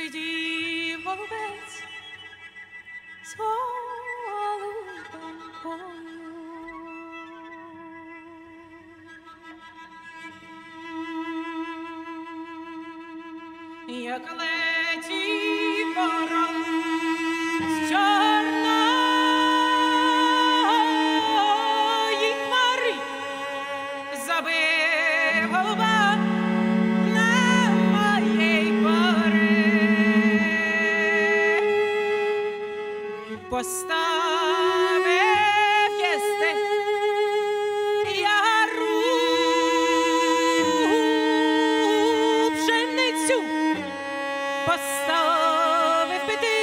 Сидів голубець з голубом полю. Як летів ворон з чорної хмари, забив голуба на моїй пори. Поставив єсте яру пшеницю, поставив пити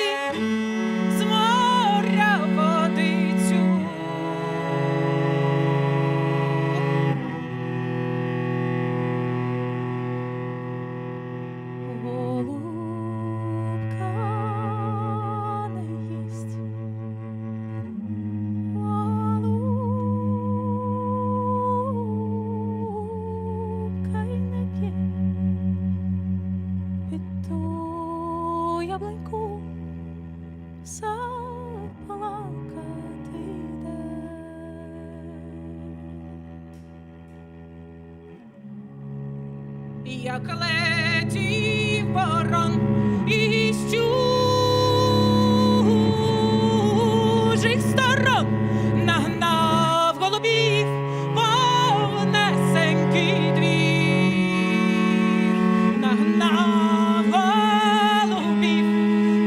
з моря водицю. Голубка не їсть, голубка й не п'є, під ту яблуньку заплакати йде. Як летів ворон із чужих сторон, нагнав голубів повнесенький двір, нагнав голубів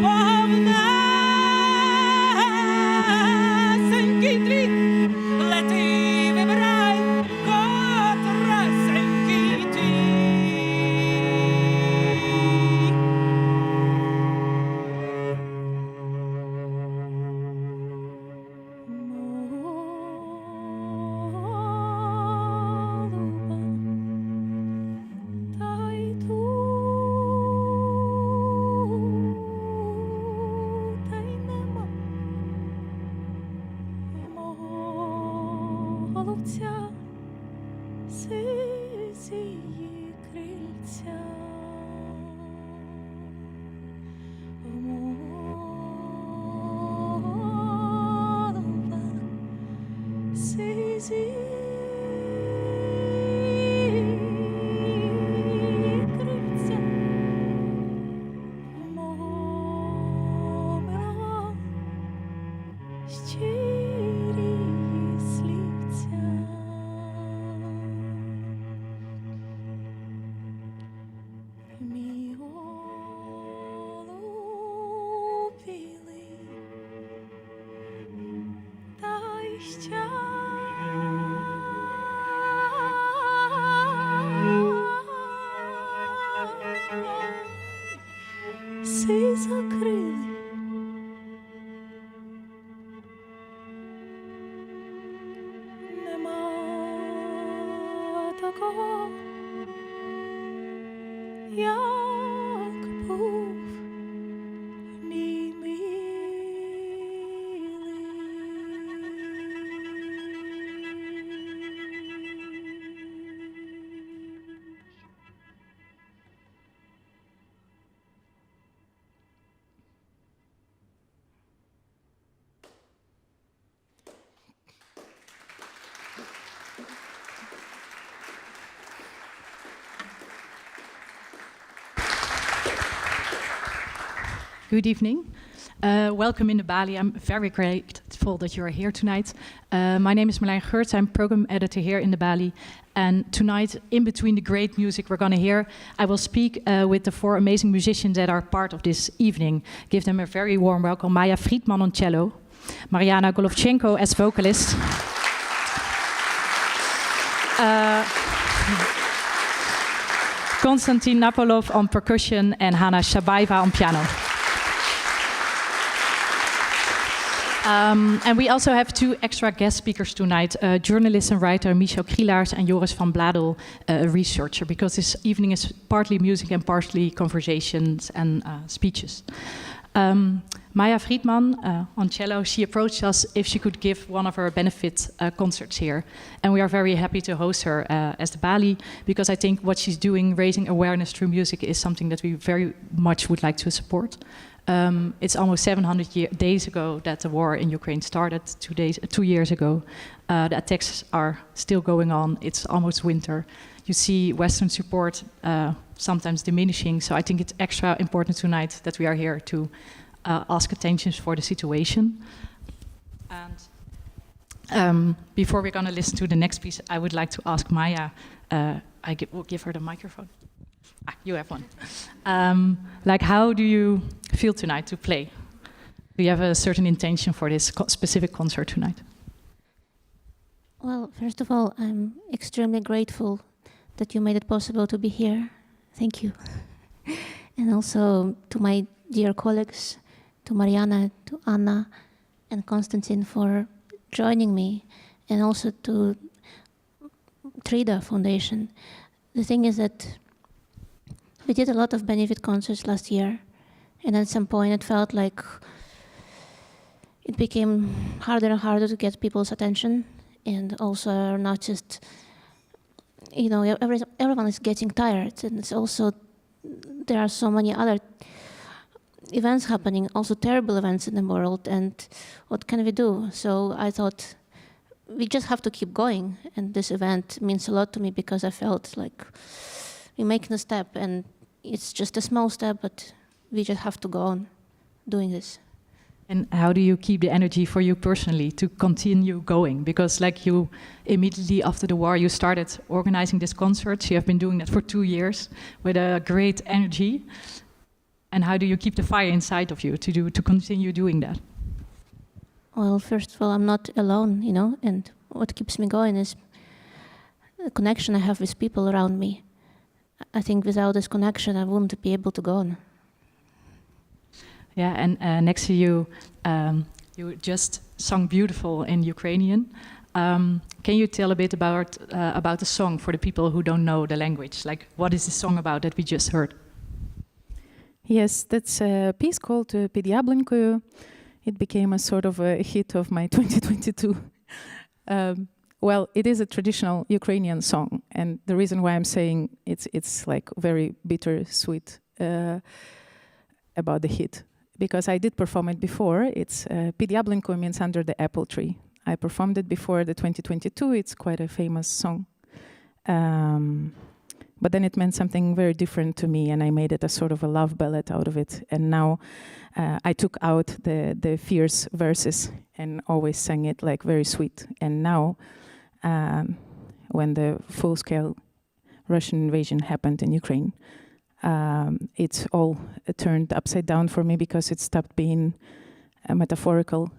повнесенький двір, лети вибирай котресенький твій. Та й тут, та й нема мого голубця, сизії крильця. Голуба, сизії крильця, мого милого щирі слівця. Мій голуб білий, та й сизокрилий, нема такого, як був мій Good evening. Welcome in the Bali. I'm very grateful that you are here tonight. My name is Marlijn Geurts. I'm program editor here in the Bali. And tonight, in between the great music we're going to hear, I will speak with the four amazing musicians that are part of this evening. Give them a very warm welcome. Maya Fridman on cello, Mariana Golovchenko as vocalist, Konstantin Napolov on percussion, and Hanna Shabaeva on piano. And we also have two extra guest speakers tonight, journalist and writer Michel Krielaars and Joris van Bladel, a researcher, because this evening is partly music and partly conversations and speeches. Maya Fridman on cello, she approached us if she could give one of her benefit concerts here. And we are very happy to host her as the Bali, because I think what she's doing, raising awareness through music, is something that we very much would like to support. It's almost 700 days ago that the war in Ukraine started, 2 years ago. The attacks are still going on. It's almost winter. You see Western support sometimes diminishing. So I think it's extra important tonight that we are here to ask attention for the situation. And before we're going to listen to the next piece, I would like to ask Maya, will give her the microphone. You have one. How do you feel tonight to play? Do you have a certain intention for this specific concert tonight? Well, first of all, I'm extremely grateful that you made it possible to be here. Thank you. And also to my dear colleagues, to Mariana, to Anna, and Konstantin for joining me, and also to Trida Foundation. The thing is that we did a lot of benefit concerts last year, and at some point it felt like it became harder and harder to get people's attention, and also not just, everyone is getting tired, and it's also, there are so many other events happening, also terrible events in the world, and what can we do? So I thought we just have to keep going, and this event means a lot to me because I felt like we're making a step, and it's just a small step, but we just have to go on doing this. And how do you keep the energy for you personally to continue going? Because you immediately after the war, you started organizing this concert. You have been doing that for 2 years with a great energy. And how do you keep the fire inside of you to continue doing that? Well, first of all, I'm not alone, and what keeps me going is the connection I have with people around me. I think without this connection, I wouldn't be able to go on. Yeah, and next to you, you just sung beautiful in Ukrainian. Can you tell a bit about the song for the people who don't know the language? What is the song about that we just heard? Yes, that's a piece called "Під яблунькою." It became a sort of a hit of my 2022. Well, it is a traditional Ukrainian song, and the reason why I'm saying it's very bittersweet about the hit, because I did perform it before. It's "Під яблунькою" means under the apple tree. I performed it before the 2022. It's quite a famous song. But then it meant something very different to me, and I made it a sort of a love ballad out of it. And now I took out the fierce verses and always sang it very sweet. And now, when the full-scale Russian invasion happened in Ukraine, it's all turned upside down for me, because it stopped being metaphorical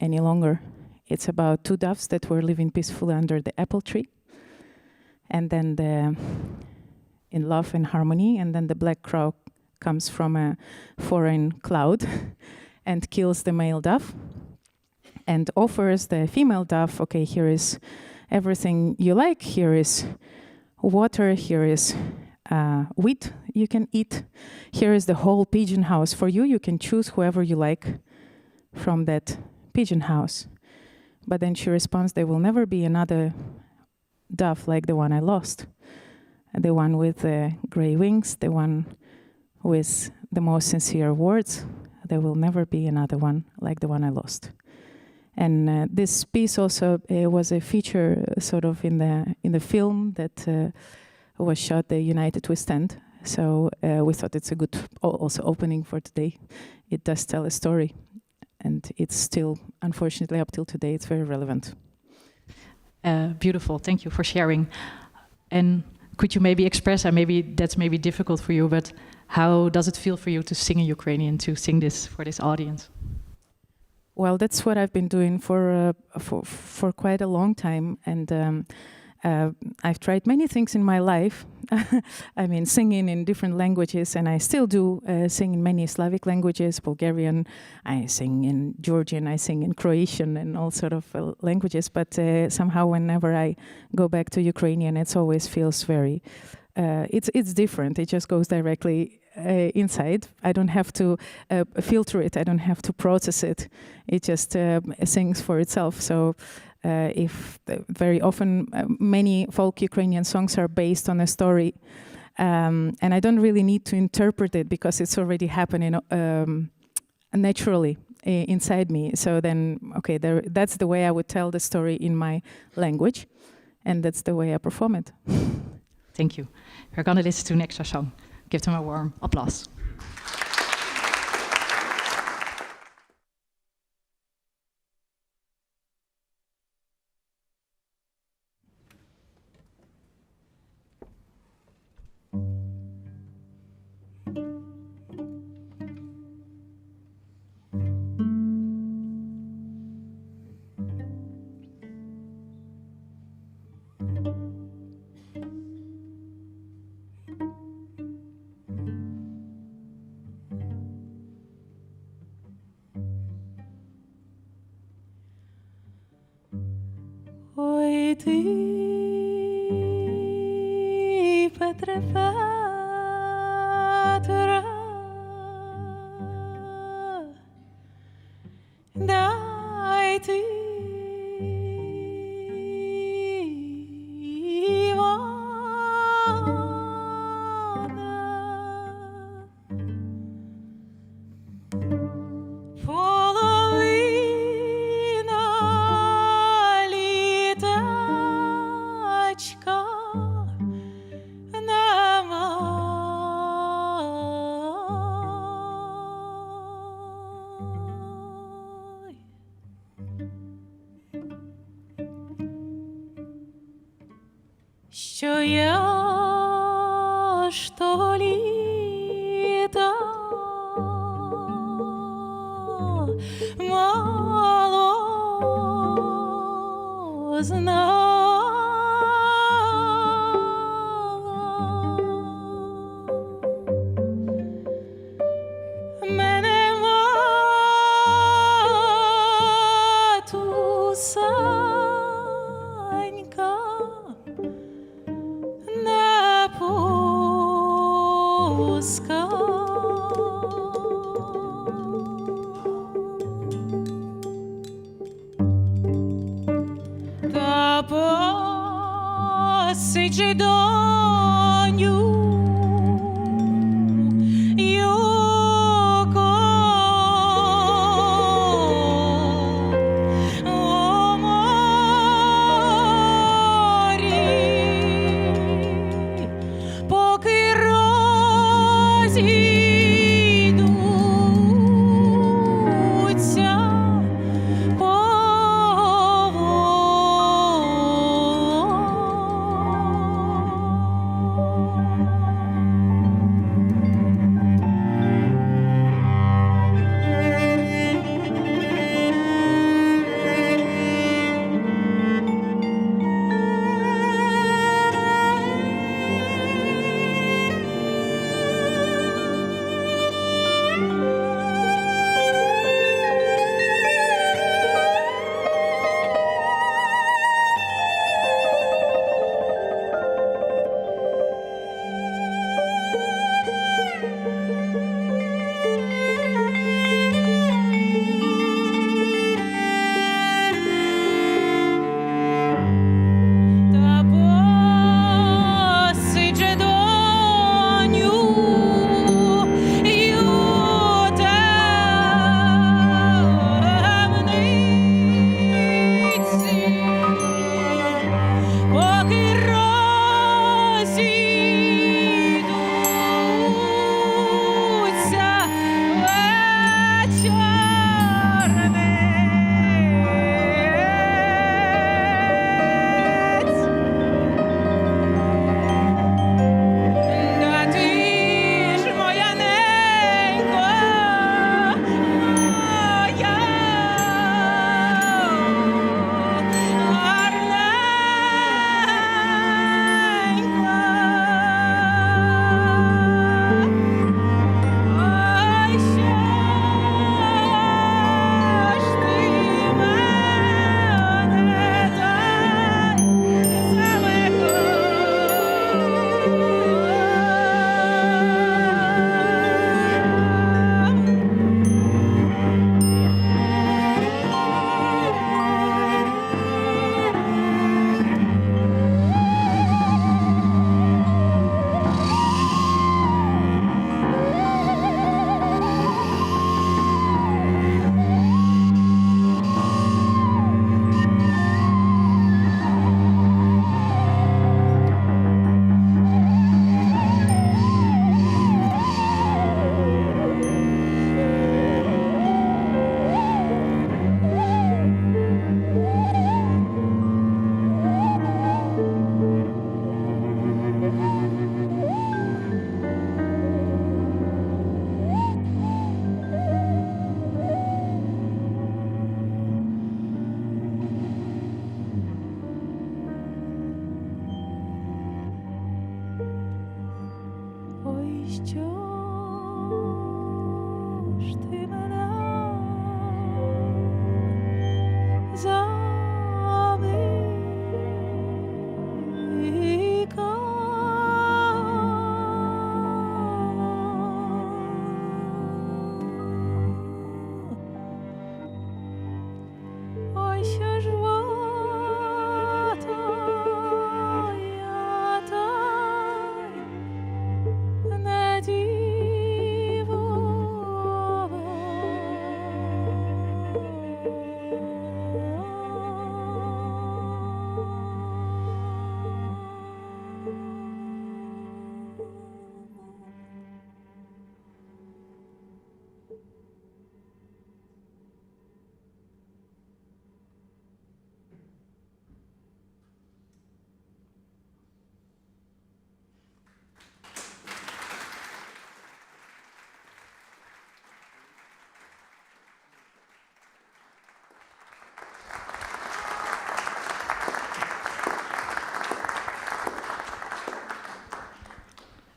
any longer. It's about 2 doves that were living peacefully under the apple tree. And then in love and harmony, and then the black crow comes from a foreign cloud and kills the male dove and offers the female dove, okay, here is everything you like, here is water, here is wheat you can eat, here is the whole pigeon house for you, you can choose whoever you like from that pigeon house. But then she responds, there will never be another dove like the one I lost, the one with the gray wings, the one with the most sincere words. There will never be another one like the one I lost. And this piece also was a feature sort of in the film that was shot, The United We Stand. So we thought it's a good also opening for today. It does tell a story, and it's still, unfortunately, up till today, it's very relevant. Beautiful, thank you for sharing. And could you maybe express, and maybe that's difficult for you, but how does it feel for you to sing in Ukrainian, to sing this for this audience? Well, that's what I've been doing for quite a long time, and I've tried many things in my life. I mean, singing in different languages, and I still do sing in many Slavic languages, Bulgarian, I sing in Georgian, I sing in Croatian, and all sort of languages. But somehow, whenever I go back to Ukrainian, it always feels very. It's different. It just goes directly inside. I don't have to filter it. I don't have to process it. It just sings for itself. So very often many folk Ukrainian songs are based on a story, and I don't really need to interpret it because it's already happening naturally inside me. So then, okay, that's the way I would tell the story in my language, and that's the way I perform it. Thank you. We're going to listen to an extra song. Give them a warm applause. Ой, ти, Петре Петра, дай ти, Івана, половина літачка немає. Що я ж того літа мало знала. Мене матусенька не пускала. Та посичи доню, Юко, о морі, поки розійдуться поволі.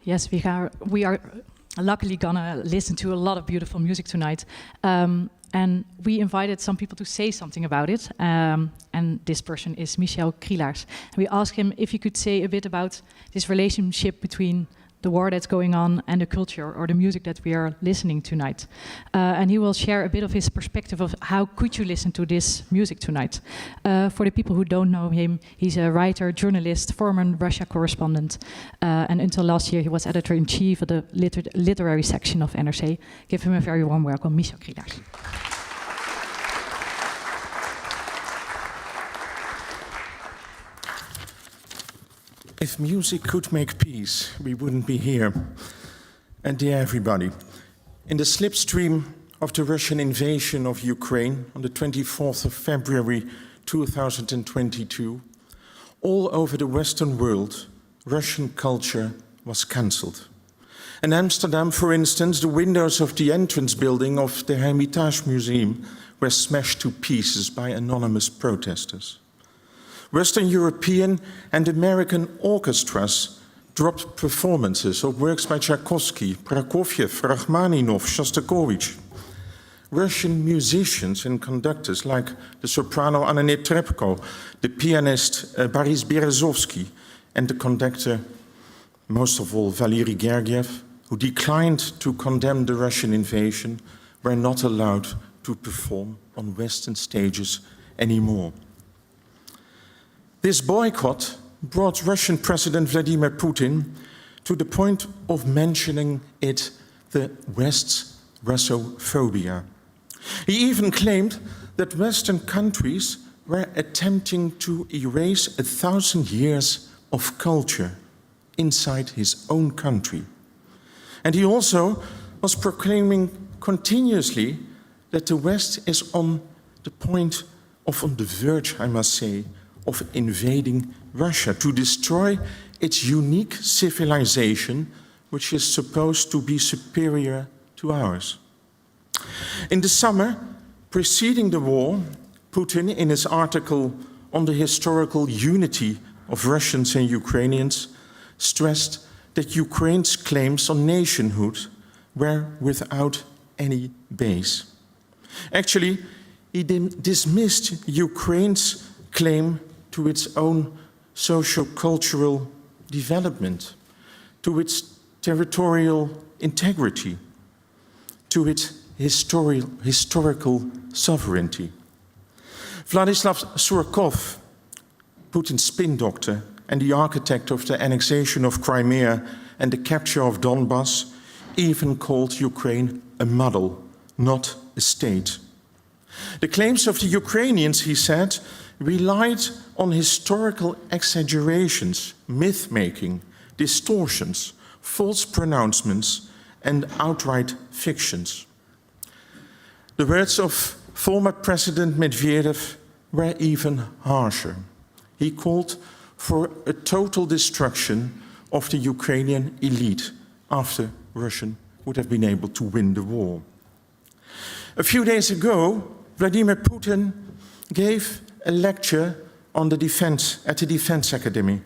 Yes, we are luckily gonna listen to a lot of beautiful music tonight. And we invited some people to say something about it. And this person is Michel Krielaars. And we asked him if he could say a bit about this relationship between the war that's going on and the culture or the music that we are listening tonight. And he will share a bit of his perspective of how could you listen to this music tonight. For the people who don't know him, he's a writer, journalist, former Russia correspondent. And until last year, he was editor-in-chief of the literary section of NRC. Give him a very warm welcome, Michel Krielaars. If music could make peace, we wouldn't be here. And dear everybody, in the slipstream of the Russian invasion of Ukraine on the 24th of February 2022, all over the Western world, Russian culture was cancelled. In Amsterdam, for instance, the windows of the entrance building of the Hermitage Museum were smashed to pieces by anonymous protesters. Western European and American orchestras dropped performances of works by Tchaikovsky, Prokofiev, Rachmaninoff, Shostakovich. Russian musicians and conductors like the soprano Anna Netrebko, the pianist Boris Berezovsky, and the conductor, most of all Valery Gergiev, who declined to condemn the Russian invasion, were not allowed to perform on Western stages anymore. This boycott brought Russian President Vladimir Putin to the point of mentioning it the West's Russophobia. He even claimed that Western countries were attempting to erase 1,000 years of culture inside his own country. And he also was proclaiming continuously that the West is on the point of, on the verge, I must say, of invading Russia to destroy its unique civilization, which is supposed to be superior to ours. In the summer preceding the war, Putin, in his article on the historical unity of Russians and Ukrainians, stressed that Ukraine's claims on nationhood were without any base. Actually, he dismissed Ukraine's claim to its own socio-cultural development, to its territorial integrity, to its historical sovereignty. Vladislav Surkov, Putin's spin doctor and the architect of the annexation of Crimea and the capture of Donbass, even called Ukraine a model, not a state. The claims of the Ukrainians, he said, relied on historical exaggerations, myth-making, distortions, false pronouncements, and outright fictions. The words of former President Medvedev were even harsher. He called for a total destruction of the Ukrainian elite after Russia would have been able to win the war. A few days ago, Vladimir Putin gave a lecture on the defense at the Defense Academy.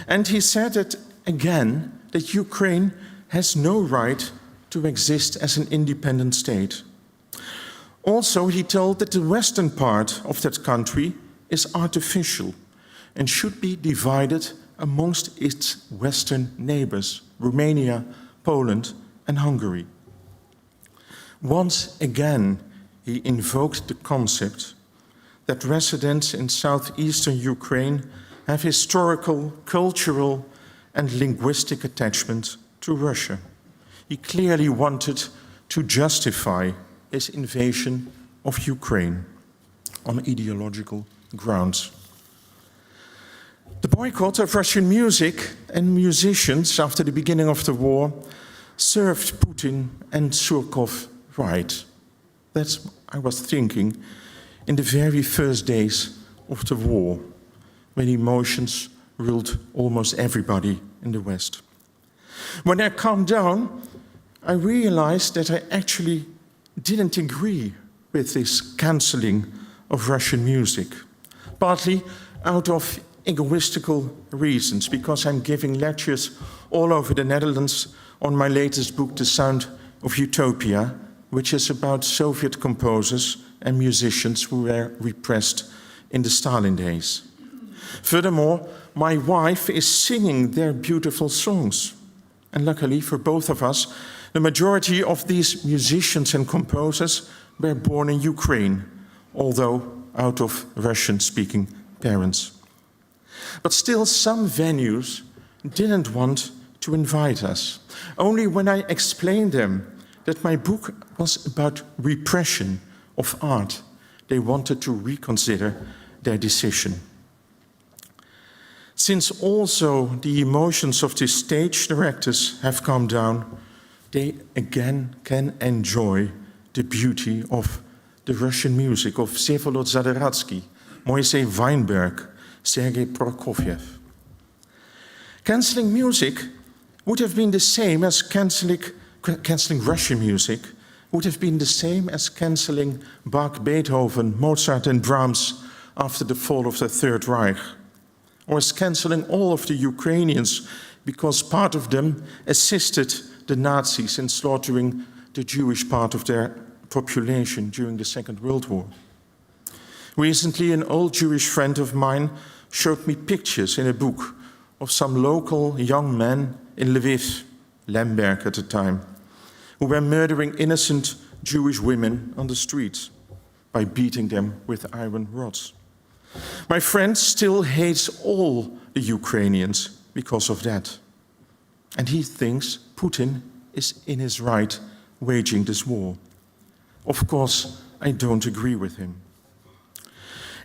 And he said that again, that Ukraine has no right to exist as an independent state. Also, he told that the western part of that country is artificial and should be divided amongst its western neighbors, Romania, Poland, and Hungary. Once again, he invoked the concept that residents in southeastern Ukraine have historical, cultural, and linguistic attachment to Russia. He clearly wanted to justify his invasion of Ukraine on ideological grounds. The boycott of Russian music and musicians after the beginning of the war served Putin and Surkov right. That's what I was thinking in the very first days of the war, when emotions ruled almost everybody in the West. When I calmed down, I realized that I actually didn't agree with this cancelling of Russian music, partly out of egoistical reasons, because I'm giving lectures all over the Netherlands on my latest book, The Sound of Utopia, which is about Soviet composers and musicians who were repressed in the Stalin days. Furthermore, my wife is singing their beautiful songs. And luckily for both of us, the majority of these musicians and composers were born in Ukraine, although out of Russian-speaking parents. But still, some venues didn't want to invite us. Only when I explained them that my book was about repression of art, they wanted to reconsider their decision. Since also the emotions of the stage directors have calmed down, they again can enjoy the beauty of the Russian music of Vsevolod Zadaratsky, Moisei Weinberg, Sergei Prokofiev. Cancelling music would have been the same as cancelling Russian music, would have been the same as cancelling Bach, Beethoven, Mozart and Brahms after the fall of the Third Reich, or as cancelling all of the Ukrainians because part of them assisted the Nazis in slaughtering the Jewish part of their population during the Second World War. Recently, an old Jewish friend of mine showed me pictures in a book of some local young men in Lviv, Lemberg at the time, who were murdering innocent Jewish women on the streets by beating them with iron rods. My friend still hates all the Ukrainians because of that. And he thinks Putin is in his right waging this war. Of course, I don't agree with him.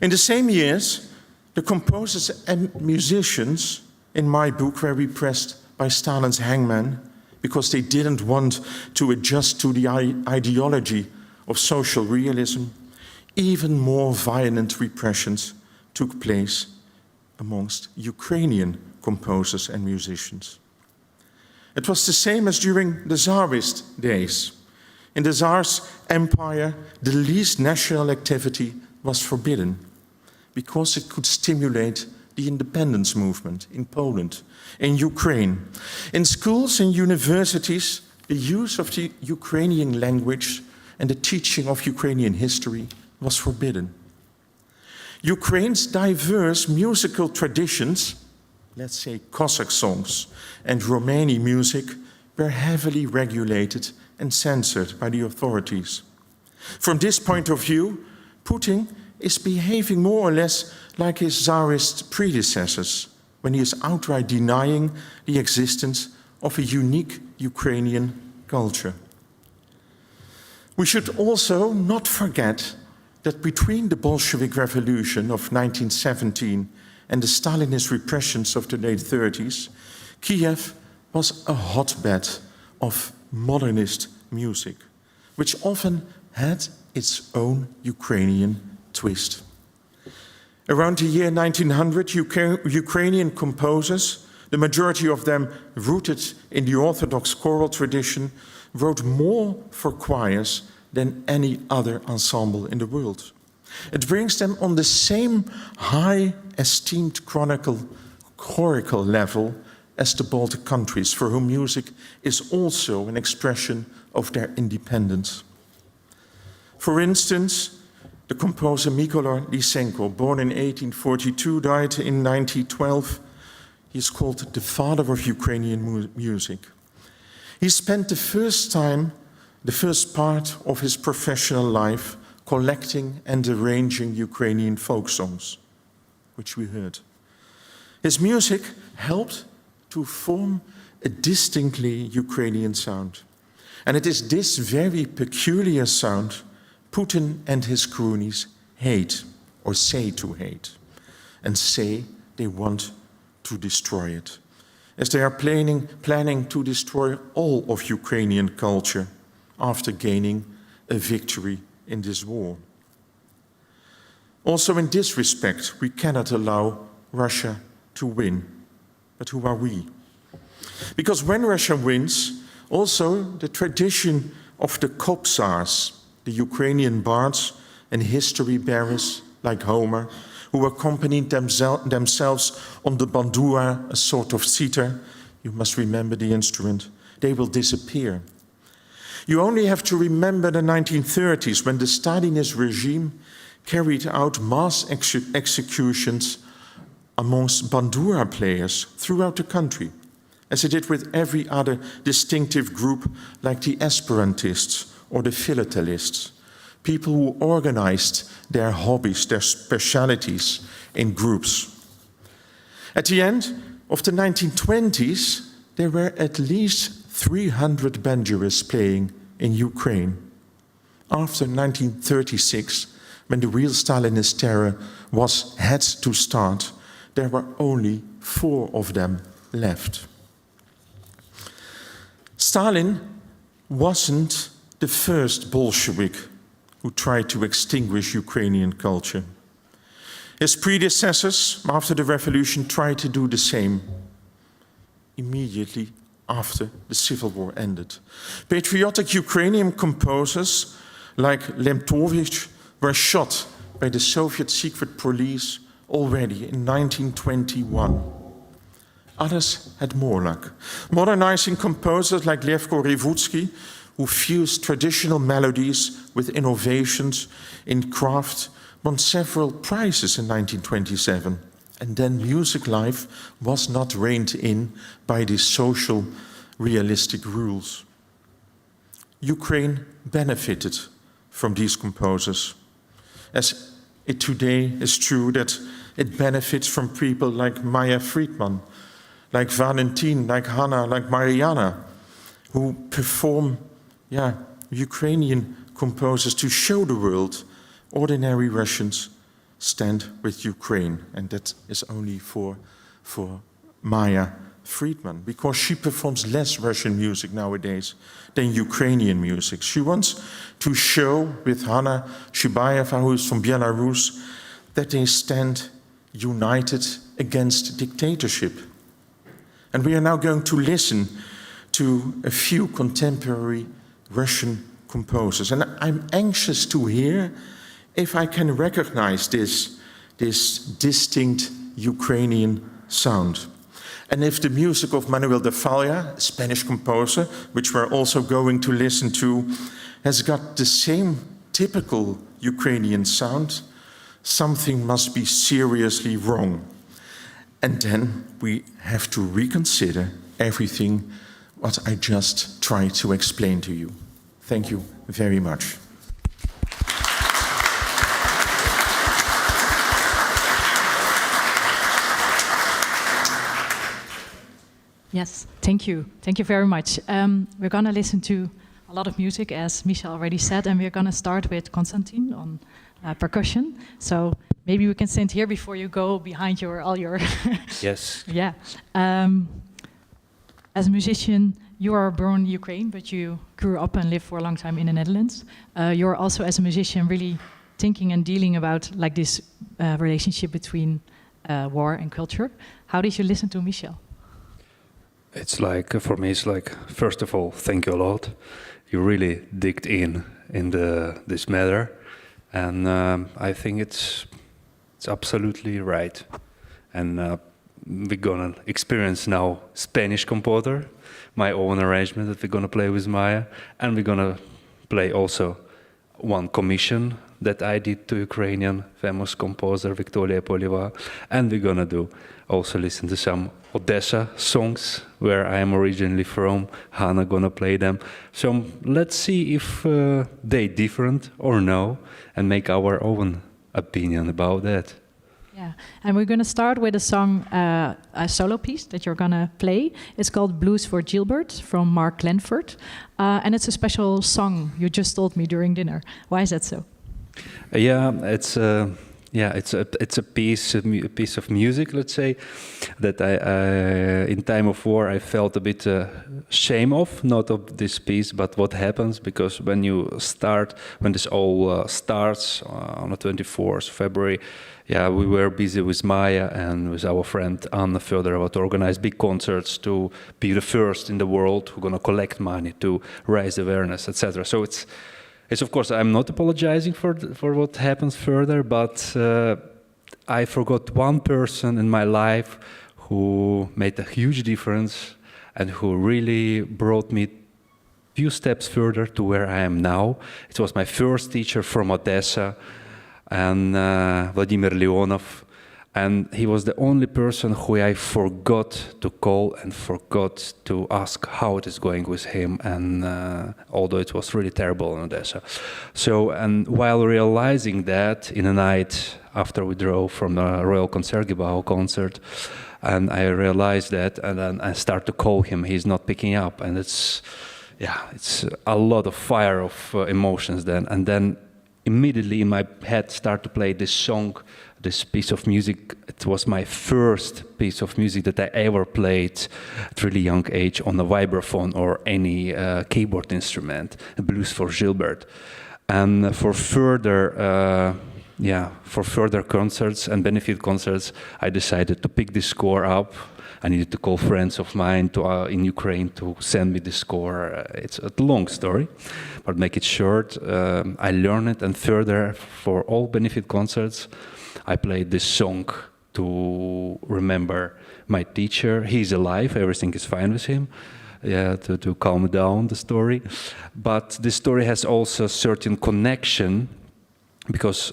In the same years, the composers and musicians in my book were repressed by Stalin's hangman because they didn't want to adjust to the ideology of social realism. Even more violent repressions took place amongst Ukrainian composers and musicians. It was the same as during the Tsarist days. In the Tsar's empire, the least national activity was forbidden because it could stimulate the independence movement in Poland, in Ukraine. In schools and universities, the use of the Ukrainian language and the teaching of Ukrainian history was forbidden. Ukraine's diverse musical traditions, let's say Cossack songs and Romani music, were heavily regulated and censored by the authorities. From this point of view, Putin is behaving more or less like his Tsarist predecessors when he is outright denying the existence of a unique Ukrainian culture. We should also not forget that between the Bolshevik Revolution of 1917 and the Stalinist repressions of the late 30s, Kiev was a hotbed of modernist music, which often had its own Ukrainian twist. Around the year 1900, Ukrainian composers, the majority of them rooted in the Orthodox choral tradition, wrote more for choirs than any other ensemble in the world. It brings them on the same high esteemed chorical level as the Baltic countries, for whom music is also an expression of their independence. For instance, the composer Mykola Lysenko, born in 1842, died in 1912. He is called the father of Ukrainian music. He spent the first part of his professional life collecting and arranging Ukrainian folk songs, which we heard. His music helped to form a distinctly Ukrainian sound. And it is this very peculiar sound Putin and his cronies hate, or say to hate, and say they want to destroy it, as they are planning to destroy all of Ukrainian culture after gaining a victory in this war. Also in this respect, we cannot allow Russia to win. But who are we? Because when Russia wins, also the tradition of the Kopsars, the Ukrainian bards and history bearers like Homer, who accompanied themselves on the bandura, a sort of sitar, you must remember the instrument, they will disappear. You only have to remember the 1930s when the Stalinist regime carried out mass executions amongst bandura players throughout the country, as it did with every other distinctive group like the Esperantists or the philatelists, people who organized their hobbies, their specialities in groups. At the end of the 1920s, there were at least 300 banjurists playing in Ukraine. After 1936, when the real Stalinist terror had to start, there were only 4 of them left. Stalin wasn't the first Bolshevik who tried to extinguish Ukrainian culture. His predecessors, after the revolution, tried to do the same immediately after the civil war ended. Patriotic Ukrainian composers like Lemtovich were shot by the Soviet secret police already in 1921. Others had more luck. Modernizing composers like Levko Revutsky, who fused traditional melodies with innovations in craft, won several prizes in 1927. And then music life was not reined in by these social realistic rules. Ukraine benefited from these composers, as it today is true that it benefits from people like Maya Fridman, like Valentin, like Hanna, like Mariana, who perform Ukrainian composers to show the world ordinary Russians stand with Ukraine. And that is only for Maya Fridman, because she performs less Russian music nowadays than Ukrainian music. She wants to show with Hanna Shubayeva, who is from Belarus, that they stand united against dictatorship. And we are now going to listen to a few contemporary Russian composers. And I'm anxious to hear if I can recognize this distinct Ukrainian sound. And if the music of Manuel de Falla, a Spanish composer, which we're also going to listen to, has got the same typical Ukrainian sound, something must be seriously wrong. And then we have to reconsider everything what I just tried to explain to you. Thank you very much. Yes, thank you. Thank you very much. We're going to listen to a lot of music, as Michel already said, and we're going to start with Konstantin on percussion. So maybe we can stand here before you go behind all your... Yes. Yeah. As a musician, you are born in Ukraine, but you grew up and lived for a long time in the Netherlands. You're also, as a musician, really thinking and dealing about like this relationship between war and culture. How did you listen to Michel? It's like, for me, it's like, first of all, thank you a lot. You really digged in this matter. And I think it's absolutely right. And we're gonna experience now Spanish composer, my own arrangement that we're gonna play with Maya, and we're gonna play also one commission that I did to Ukrainian famous composer Victoria Poliva, and we're gonna do also listen to some Odessa songs where I am originally from. Hannah gonna play them. So let's see if they different or no, and make our own opinion about that. Yeah, and we're going to start with a song, a solo piece that you're going to play. It's called Blues for Gilbert from Mark Glenford. And it's a special song you just told me during dinner. Why is that so? It's a piece of music, let's say, that I in time of war I felt a bit shame of, not of this piece, but what happens, because when this all starts on the 24th February, we were busy with Maya and with our friend Anna Fedorova to organize big concerts to be the first in the world who are going to collect money to raise awareness, etc. So it's of course I'm not apologizing for what happens further, but I forgot one person in my life who made a huge difference and who really brought me few steps further to where I am now. It was my first teacher from Odessa, and Vladimir Leonov, and he was the only person who I forgot to call and forgot to ask how it is going with him, and although it was really terrible in Odessa. So, and while realizing that in a night after we drove from the Royal Concertgebouw concert, and I realized that, and then I start to call him, he's not picking up, and it's a lot of fire of emotions then, and then immediately in my head start to play this song, this piece of music. It was my first piece of music that I ever played at really young age on a vibraphone or any keyboard instrument, Blues for Gilbert. And for further concerts and benefit concerts, I decided to pick this score up. I needed to call friends of mine in Ukraine to send me the score. It's a long story, but make it short. I learned it, and further, for all benefit concerts, I played this song to remember my teacher. He's alive, everything is fine with him. To calm down the story. But this story has also a certain connection, because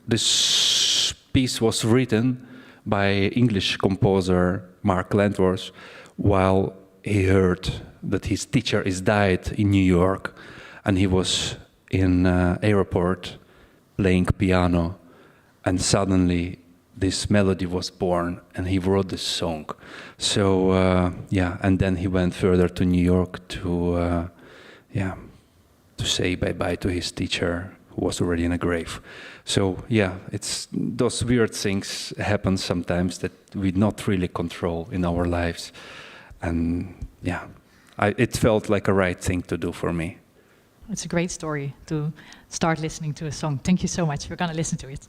this piece was written by English composer Mark Landworth while he heard that his teacher is died in New York, and he was in airport playing piano, and suddenly this melody was born, and he wrote this song. So and then he went further to New York to say bye-bye to his teacher, who was already in a grave. So it's those weird things happen sometimes that we not really control in our lives, and it felt like a right thing to do for me. It's a great story to start listening to a song. Thank you so much. We're going to listen to it.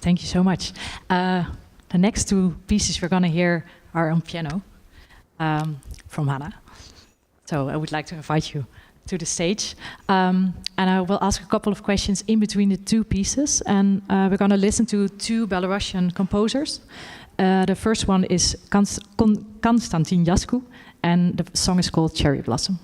Thank you so much. The next two pieces we're going to hear are on piano from Hannah. So I would like to invite you to the stage. And I will ask a couple of questions in between the two pieces. And we're going to listen to two Belarusian composers. The first one is Konstantin Jasku, and the song is called Cherry Blossom.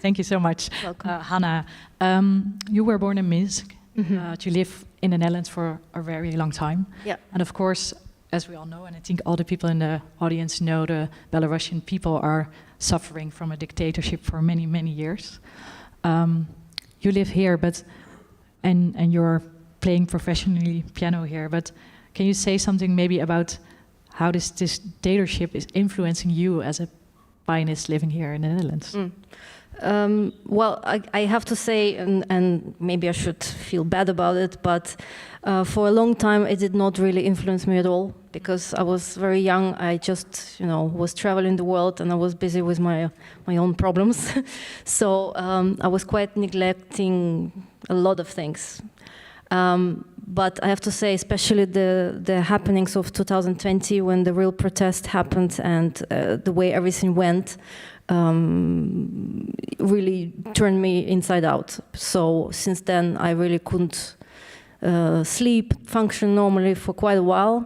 Thank you so much. Welcome. Hannah, you were born in Minsk. You live in the Netherlands for a very long time. Yeah. And of course, as we all know, and I think all the people in the audience know, the Belarusian people are suffering from a dictatorship for many, many years. You live here, and you're playing professionally piano here, but can you say something maybe about how this dictatorship is influencing you as a pianist living here in the Netherlands? Well, I have to say, and maybe I should feel bad about it, but for a long time it did not really influence me at all, because I was very young. I just, was traveling the world, and I was busy with my own problems. So I was quite neglecting a lot of things. But I have to say, especially the happenings of 2020, when the real protest happened and the way everything went, really turned me inside out. So since then, I really couldn't sleep, function normally for quite a while,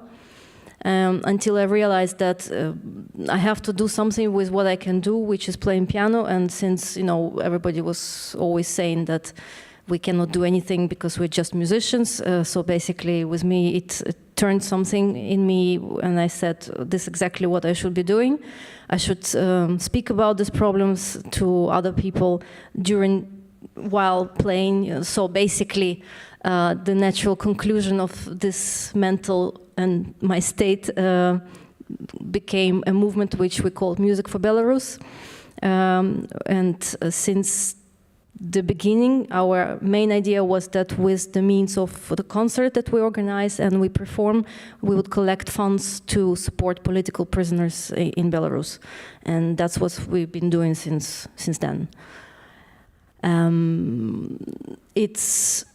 until I realized that I have to do something with what I can do, which is playing piano. And since, everybody was always saying that we cannot do anything because we're just musicians. So basically with me, it turned something in me, and I said, this is exactly what I should be doing. I should speak about these problems to other people while playing. So basically, the natural conclusion of this mental and my state became a movement which we called Muziek for Belarus. Since the beginning, our main idea was that with the means of the concert that we organize and we perform, we would collect funds to support political prisoners in Belarus. And that's what we've been doing since then.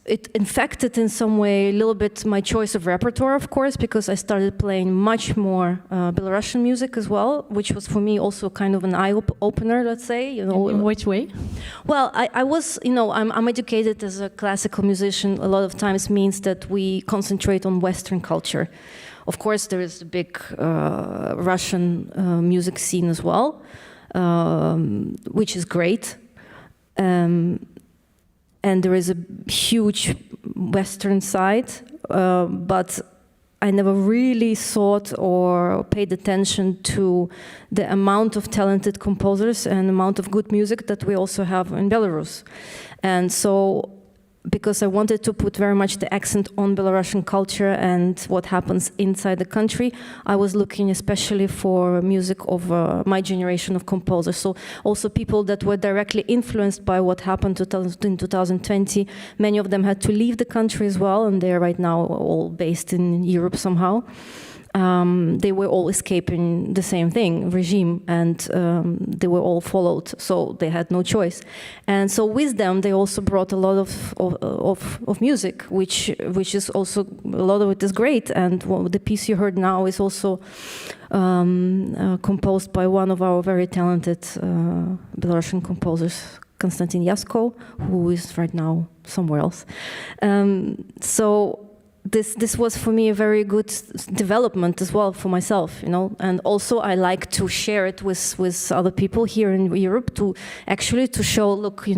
It infected in some way a little bit my choice of repertoire, of course, because I started playing much more Belarusian music as well, which was for me also kind of an eye-opener, let's say. In which way? Well, I was, I'm educated as a classical musician. A lot of times means that we concentrate on Western culture. Of course, there is a big Russian music scene as well, which is great. And there is a huge Western side, but I never really thought or paid attention to the amount of talented composers and amount of good music that we also have in Belarus. And so, because I wanted to put very much the accent on Belarusian culture and what happens inside the country, I was looking especially for music of my generation of composers. So also people that were directly influenced by what happened in 2020. Many of them had to leave the country as well, and they're right now all based in Europe somehow. They were all escaping the same thing, regime, and they were all followed, so they had no choice. And so with them, they also brought a lot of music, which is also, a lot of it is great. And the piece you heard now is also composed by one of our very talented Belarusian composers, Konstantin Yasko, who is right now somewhere else. So this was for me a very good development as well for myself, and also I like to share it with other people here in Europe to show, look,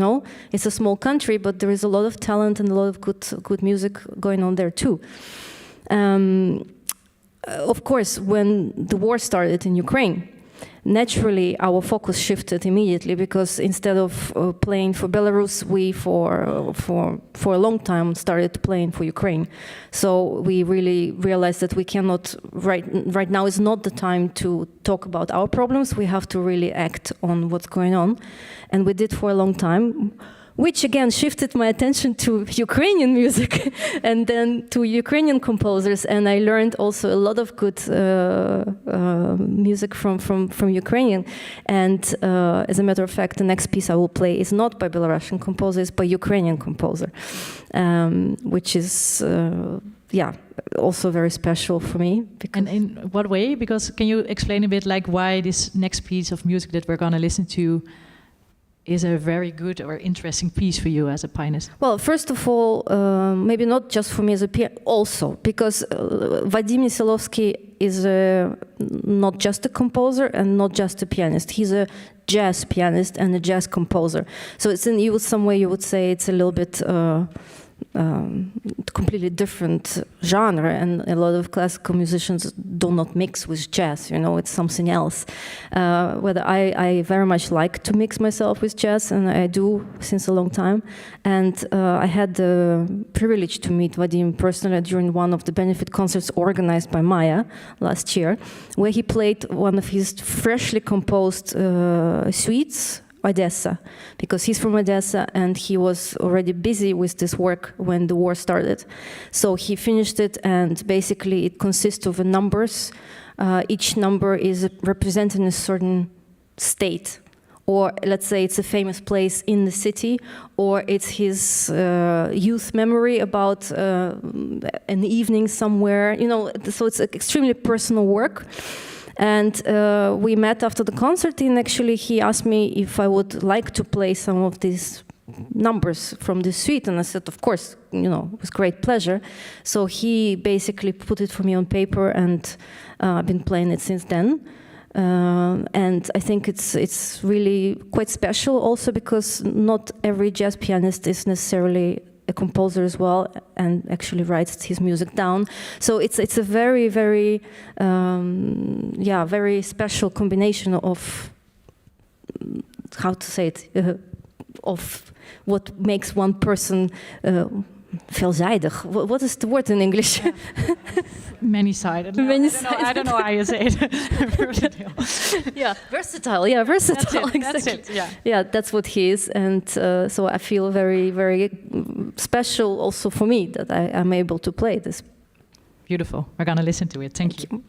it's a small country, but there is a lot of talent and a lot of good music going on there too. Of course, when the war started in Ukraine, naturally our focus shifted immediately, because instead of playing for Belarus, we for a long time started playing for Ukraine. So we really realized that we cannot, right now is not the time to talk about our problems. We have to really act on what's going on. And we did for a long time, which again shifted my attention to Ukrainian music and then to Ukrainian composers. And I learned also a lot of good music from Ukrainian. And as a matter of fact, the next piece I will play is not by Belarusian composer, it's by Ukrainian composer, which is, also very special for me. And in what way? Because can you explain a bit like why this next piece of music that we're going to listen to is a very good or interesting piece for you as a pianist? Well, first of all, maybe not just for me as a pianist, also because Vadim Nisilovsky is not just a composer and not just a pianist. He's a jazz pianist and a jazz composer. So it's in some way you would say it's a little bit completely different genre, and a lot of classical musicians do not mix with jazz, it's something else. Whether I very much like to mix myself with jazz, and I do since a long time. And I had the privilege to meet Vadim personally during one of the benefit concerts organized by Maya last year, where he played one of his freshly composed suites, Odessa, because he's from Odessa and he was already busy with this work when the war started. So he finished it, and basically it consists of numbers. Each number is representing a certain state, or let's say it's a famous place in the city, or it's his youth memory about an evening somewhere, so it's an extremely personal work. And we met after the concert, and actually he asked me if I would like to play some of these numbers from this suite, and I said, of course, with great pleasure. So he basically put it for me on paper, and I've been playing it since then. And I think it's really quite special also because not every jazz pianist is necessarily a composer as well, and actually writes his music down. So it's a very, very, very special combination of, how to say it, of what makes one person veelzijdig. What is the word in English? Yeah. Many-sided. No, I don't know how you say it. Versatile. Yeah, versatile. Yeah, versatile. That's it. Exactly. That's it. Yeah. Yeah, that's what he is, and so I feel very, very special also for me that I am able to play this. Beautiful. We're gonna listen to it. Thank you.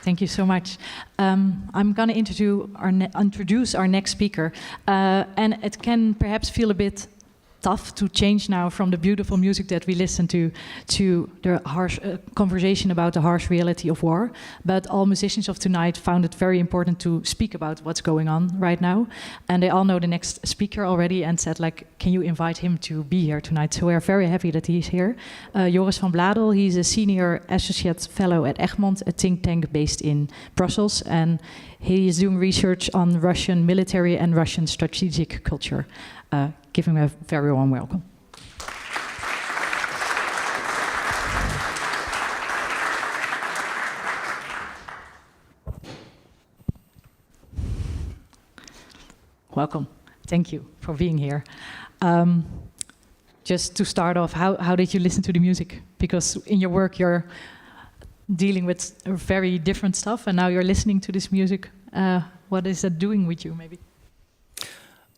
Thank you so much. I'm going to introduce our next speaker. And it can perhaps feel a bit tough to change now from the beautiful music that we listen to the harsh conversation about the harsh reality of war. But all musicians of tonight found it very important to speak about what's going on right now. And they all know the next speaker already and said, like, can you invite him to be here tonight? So we're very happy that he's here. Joris van Bladel, he's a senior associate fellow at Egmont, a think tank based in Brussels. And he is doing research on Russian military and Russian strategic culture. Give him a very warm welcome. Welcome. Thank you for being here. Just to start off, how did you listen to the music? Because in your work you're dealing with very different stuff, and now you're listening to this music. What is that doing with you, maybe?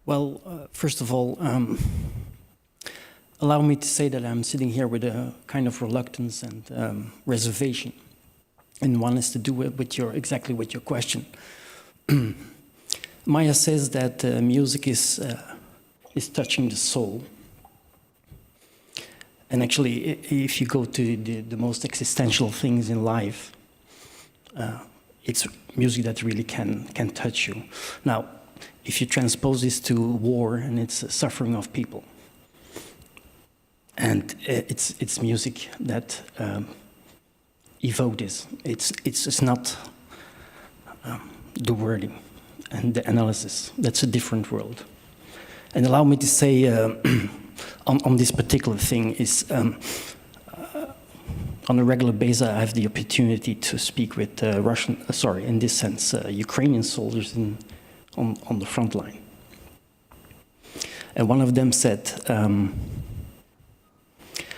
Well, first of all, allow me to say that I'm sitting here with a kind of reluctance and reservation. And one is to do with exactly with your question. Maya says that music is touching the soul. And actually, if you go to the most existential things in life, it's music that really can touch you. Now, if you transpose this to war and it's suffering of people, and it's music that evoke this. It's not the wording and the analysis. That's a different world. And allow me to say on this particular thing is on a regular basis I have the opportunity to speak with Ukrainian soldiers on the front line. And one of them said,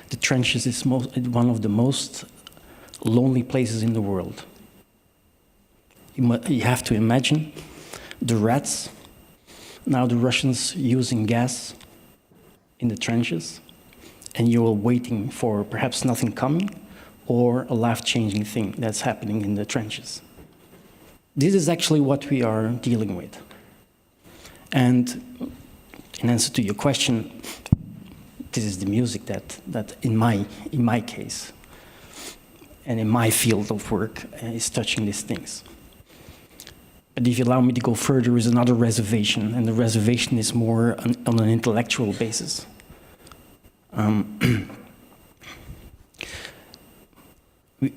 the trenches is one of the most lonely places in the world. You have to imagine the rats, now the Russians using gas in the trenches, and you're waiting for perhaps nothing coming or a life-changing thing that's happening in the trenches. This is actually what we are dealing with. And in answer to your question, this is the music that in my case and in my field of work is touching these things. But if you allow me to go further, there is another reservation, and the reservation is more on an intellectual basis.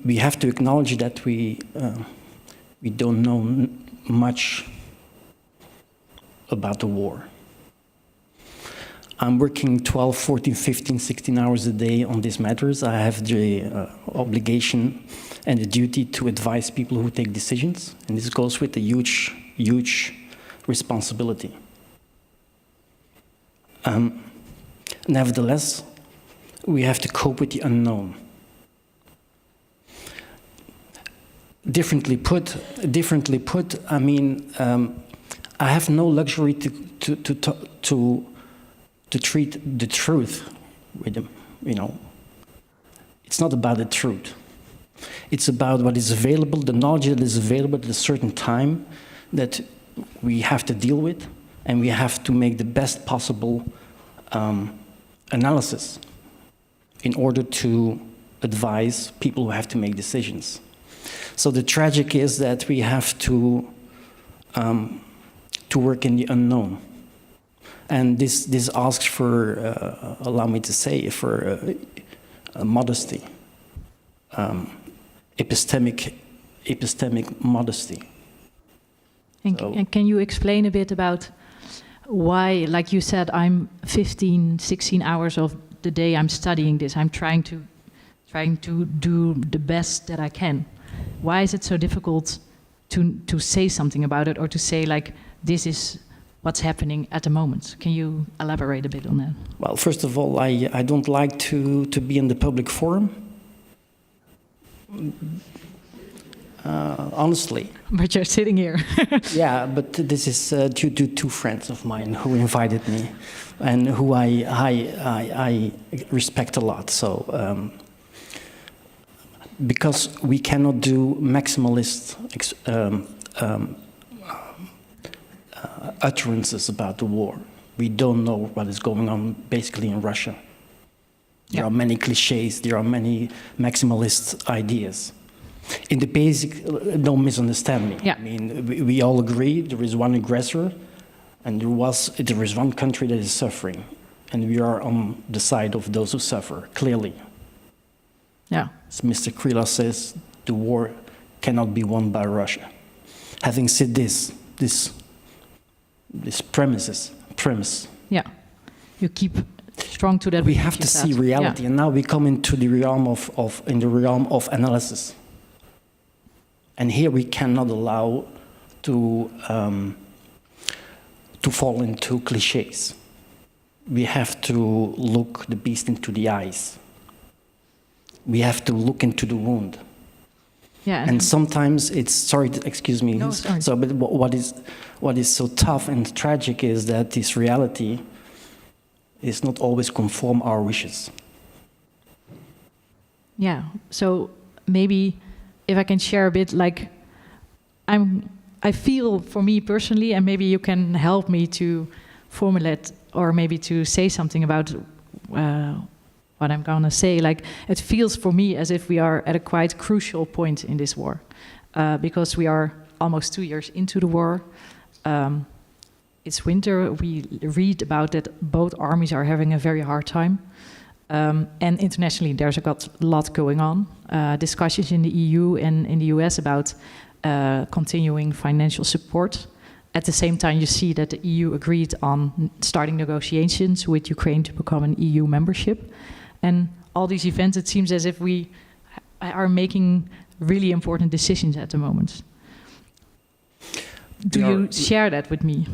We have to acknowledge that we don't know much about the war. I'm working 12, 14, 15, 16 hours a day on these matters. I have the obligation and the duty to advise people who take decisions, and this goes with a huge, huge responsibility. Nevertheless, we have to cope with the unknown. Differently put, I mean, I have no luxury to treat the truth with them, you know. It's not about the truth. It's about what is available, the knowledge that is available at a certain time that we have to deal with, and we have to make the best possible analysis in order to advise people who have to make decisions. So the tragic is that we have to work in the unknown. And this asks for, allow me to say, for modesty, epistemic modesty. And can you explain a bit about why, like you said, I'm 15, 16 hours of the day I'm studying this. I'm trying to do the best that I can. Why is it so difficult to say something about it, or to say, like, this is what's happening at the moment? Can you elaborate a bit on that? Well, first of all, I don't like to be in the public forum. Honestly. But you're sitting here. Yeah, but this is due to two friends of mine who invited me, and who I respect a lot. So because we cannot do maximalist utterances about the war. We don't know what is going on basically in Russia. There are many cliches, there are many maximalist ideas. In the basic, don't misunderstand me. Yeah. I mean, we all agree there is one aggressor and there is one country that is suffering. And we are on the side of those who suffer, clearly. Yeah. As Mr. Krielaars says, the war cannot be won by Russia. Having said this premise. Yeah. You keep strong to that. We have to see reality, and now we come into the realm of analysis. And here we cannot allow to fall into cliches. We have to look the beast into the eyes. We have to look into the wound. Yeah, and sometimes it's excuse me. No, sorry. So, but what is so tough and tragic is that this reality is not always conform our wishes. Yeah. So maybe if I can share a bit, like I feel for me personally, and maybe you can help me to formulate or maybe to say something about what I'm gonna say. Like, it feels for me as if we are at a quite crucial point in this war, because we are almost 2 years into the war. It's winter. We read about that both armies are having a very hard time. And internationally, there's a lot going on. Discussions in the EU and in the US about continuing financial support. At the same time, you see that the EU agreed on starting negotiations with Ukraine to become an EU membership. And all these events, it seems as if we are making really important decisions at the moment. Do you share that with me?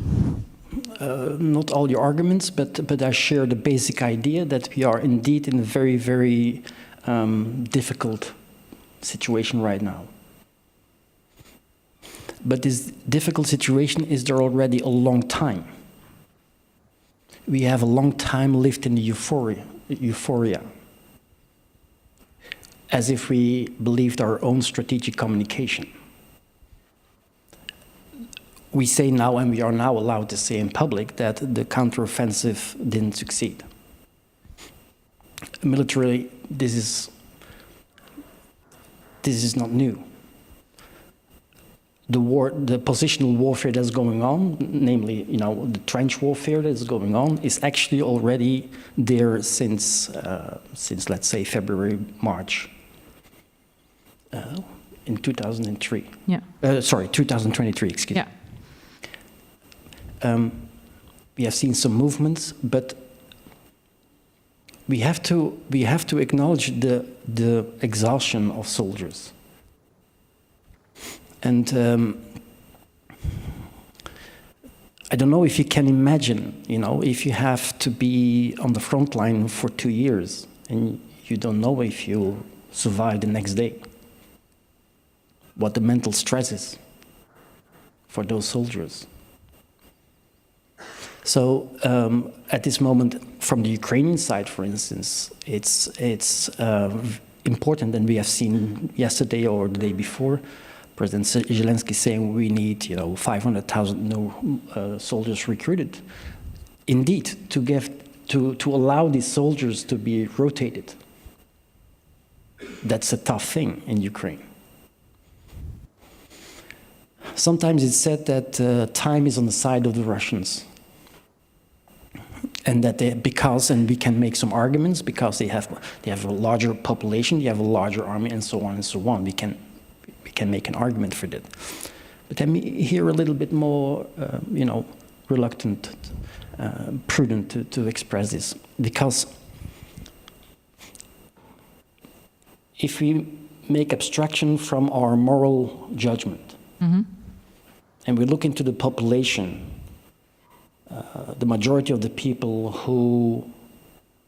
Not all your arguments, but I share the basic idea that we are indeed in a very, very difficult situation right now. But this difficult situation is there already a long time. We have a long time lived in the euphoria, as if we believed our own strategic communication. We say now, and we are now allowed to say in public, that the counteroffensive didn't succeed. Militarily, this is not new. The positional warfare that's going on, namely, the trench warfare that's going on, is actually already there since let's say February, March, in 2003. Yeah. 2023. Excuse me. Yeah. We have seen some movements, but we have to acknowledge the exhaustion of soldiers. And I don't know if you can imagine, if you have to be on the front line for 2 years and you don't know if you'll survive the next day, what the mental stress is for those soldiers. So at this moment, from the Ukrainian side, for instance, it's important, and we have seen yesterday or the day before, President Zelensky saying we need 500,000 new soldiers recruited. Indeed, to allow these soldiers to be rotated. That's a tough thing in Ukraine. Sometimes it's said that time is on the side of the Russians. And that and we can make some arguments because they have a larger population, they have a larger army, and so on and so on. We can make an argument for that. But I'm here a little bit more, reluctant, prudent to express this, because if we make abstraction from our moral judgment, and we look into the population, the majority of the people who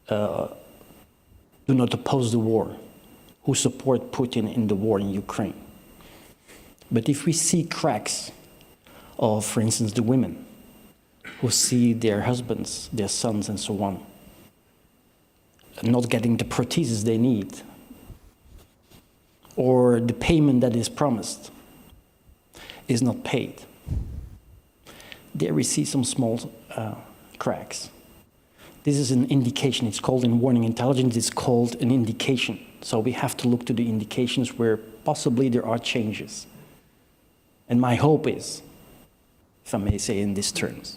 do not oppose the war, who support Putin in the war in Ukraine. But if we see cracks of, for instance, the women who see their husbands, their sons, and so on, not getting the prostheses they need, or the payment that is promised is not paid, there we see some small cracks. This is an indication. It's called in warning intelligence, it's called an indication. So we have to look to the indications where possibly there are changes. And my hope is, if I may say in these terms,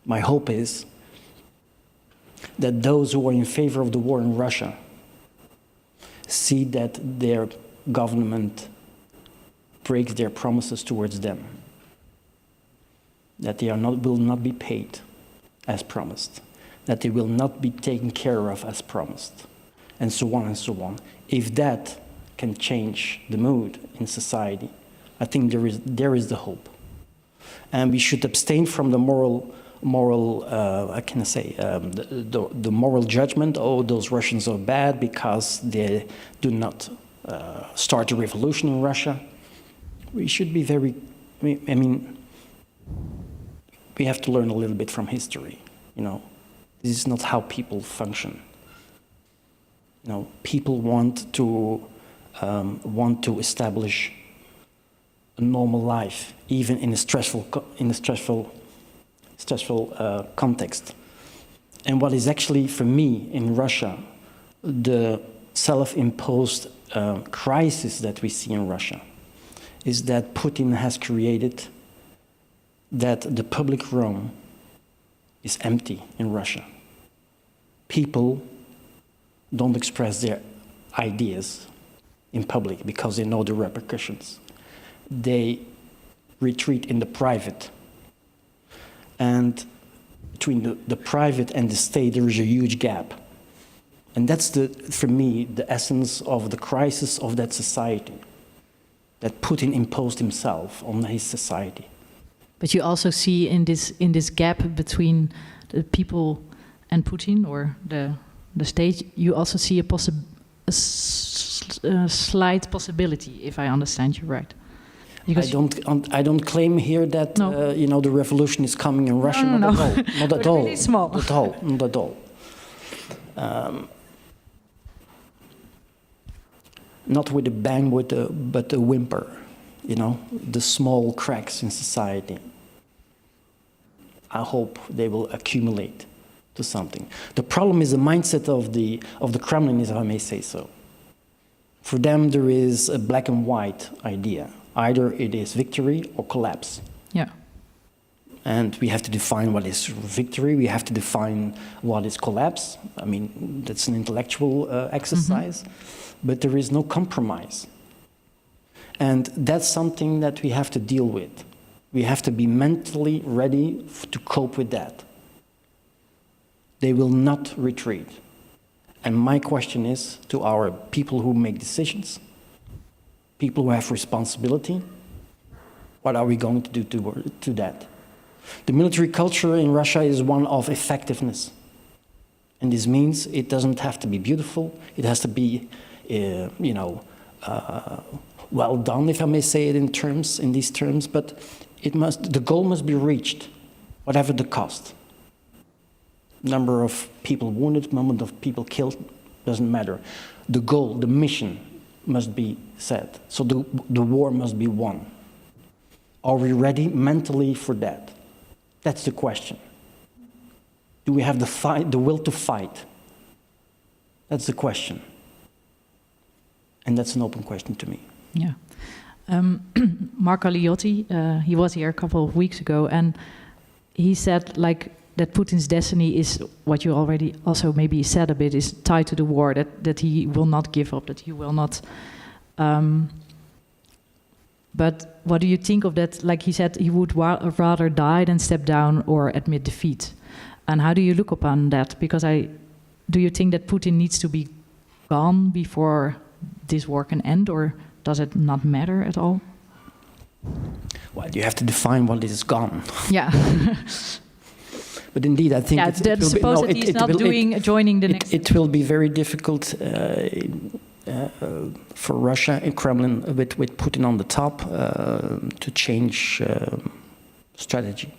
my hope is that those who are in favor of the war in Russia see that their government breaks their promises towards them, that they will not be paid as promised, that they will not be taken care of as promised, and so on and so on. If that can change the mood in society, I think there is the hope. And we should abstain from the moral the moral judgment, oh, those Russians are bad because they do not start a revolution in Russia. We should be very, I mean, we have to learn a little bit from history, you know. This is not how people function. You know, people want to establish a normal life, even in a stressful context. And what is actually, for me, in Russia, the self-imposed crisis that we see in Russia is that Putin has created that the public realm is empty in Russia. People don't express their ideas in public because they know the repercussions. They retreat in the private. And between the private and the state, there is a huge gap. And that's, for me, the essence of the crisis of that society, that Putin imposed himself on his society. But you also see in this gap between the people and Putin, or the state, you also see a slight possibility, if I understand you right. Because I don't claim here that you know, the revolution is coming in Russia. No. Not at all. Really small. Not at all. Not with a bang, but a whimper. You know, the small cracks in society. I hope they will accumulate to something. The problem is the mindset of the Kremlin, if I may say so. For them, there is a black and white idea. Either it is victory or collapse. Yeah. And we have to define what is victory. We have to define what is collapse. I mean, that's an intellectual exercise. Mm-hmm. But there is no compromise. And that's something that we have to deal with. We have to be mentally ready to cope with that. They will not retreat. And my question is to our people who make decisions, people who have responsibility, what are we going to do to that? The military culture in Russia is one of effectiveness. And this means it doesn't have to be beautiful. It has to be, well done, if I may say it in these terms, but the goal must be reached, whatever the cost. Number of people wounded, number of people killed, doesn't matter. The goal, the mission must be set. So the war must be won. Are we ready mentally for that? That's the question. Do we have the will to fight? That's the question. And that's an open question to me. Yeah. Marco Liotti, he was here a couple of weeks ago, and he said that Putin's destiny is, what you already also maybe said a bit, is tied to the war, that he will not give up, that he will not... but what do you think of that? Like he said, he would rather die than step down or admit defeat. And how do you look upon that? Because do you think that Putin needs to be gone before this war can end, or does it not matter at all? Well, you have to define what is gone. Yeah. But indeed, I think joining the next. It will be very difficult for Russia and Kremlin, with Putin on the top, to change strategy.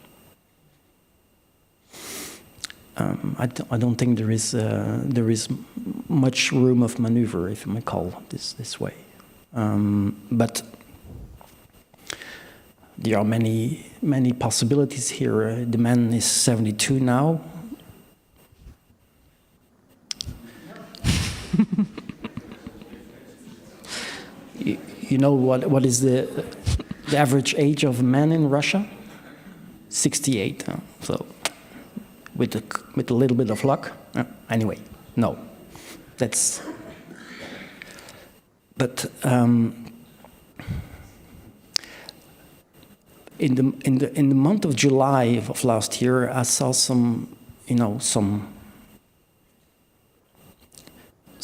I don't think there is much room of maneuver, if you may call this way. But there are many possibilities here. The man is 72 now. You know what is the average age of a man in Russia? 68. So with a little bit of luck. Anyway, no. That's. But in the month of July of last year, I saw some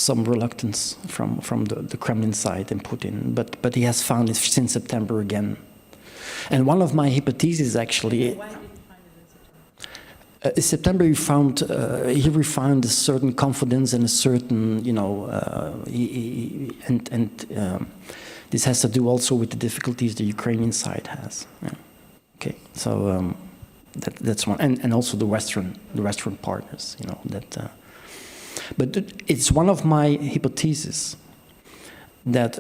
reluctance from the Kremlin side and Putin, but he has found it since September again. And one of my hypotheses actually. Why did you find it in September? He refined a certain confidence and a certain, this has to do also with the difficulties the Ukrainian side has. Yeah. Okay, so that's one, and also the Western partners, that. But it's one of my hypotheses that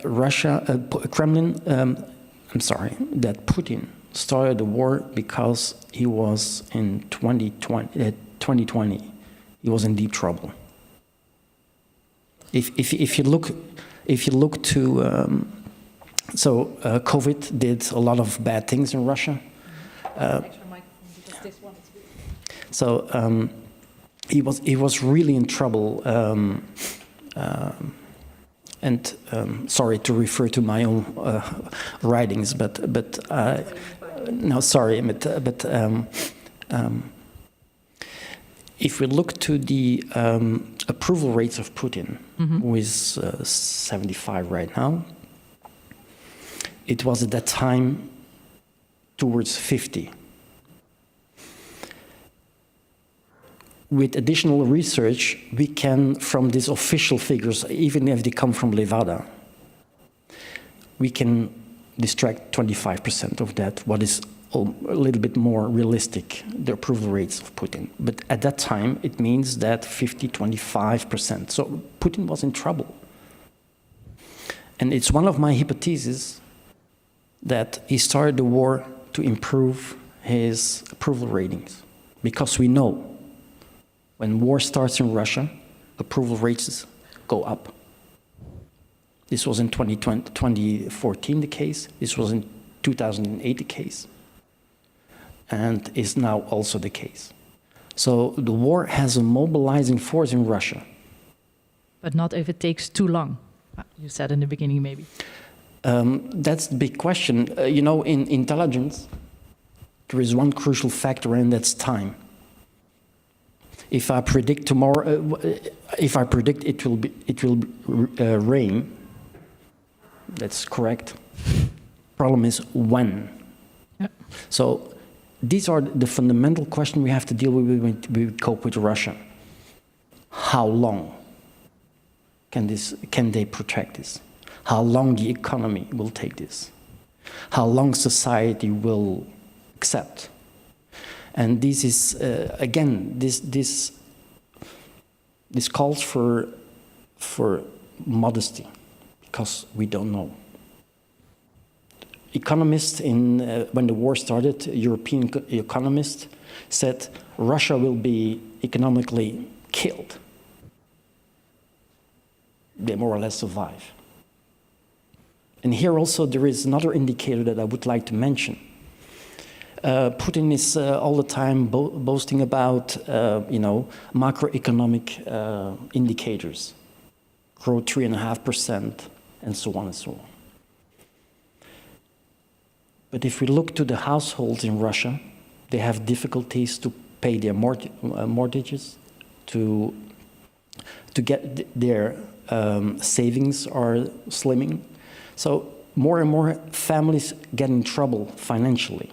that Putin started the war because he was in 2020, he was in deep trouble. If you look to, COVID did a lot of bad things in Russia. He was really in trouble, and sorry to refer to my own writings, but no, sorry, but if we look to the approval rates of Putin, who is 75 right now, it was at that time towards 50. With additional research, we can, from these official figures, even if they come from Levada, we can distract 25% of that, what is a little bit more realistic, the approval rates of Putin. But at that time, it means that 25%. So Putin was in trouble. And it's one of my hypotheses that he started the war to improve his approval ratings. Because we know when war starts in Russia, approval rates go up. This was in 2014 the case. This was in 2008 the case. And is now also the case. So the war has a mobilizing force in Russia. But not if it takes too long, you said in the beginning maybe. That's the big question. In intelligence, there is one crucial factor, and that's time. If I predict tomorrow, it will rain, that's correct. Problem is when. Yep. So these are the fundamental questions we have to deal with when we cope with Russia. How long can they protect this? How long the economy will take this? How long society will accept? And this is again, this calls for modesty, because we don't know. Economists when the war started, European economists said Russia will be economically killed. They more or less survive. And here also there is another indicator that I would like to mention. Putin is all the time boasting about, macroeconomic indicators, grow 3.5%, and so on and so on. But if we look to the households in Russia, they have difficulties to pay their mortgages, to get their savings are slimming. So more and more families get in trouble financially.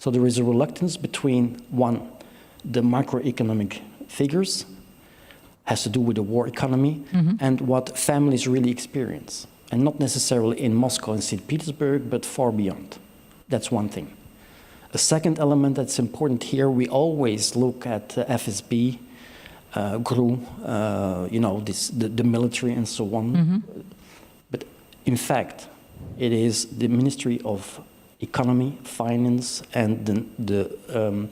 So there is a reluctance between, one, the macroeconomic figures, has to do with the war economy, and what families really experience. And not necessarily in Moscow and St. Petersburg, but far beyond. That's one thing. A second element that's important here, we always look at FSB, GRU, the military and so on. But In fact, it is the Ministry of Economy, Finance, and the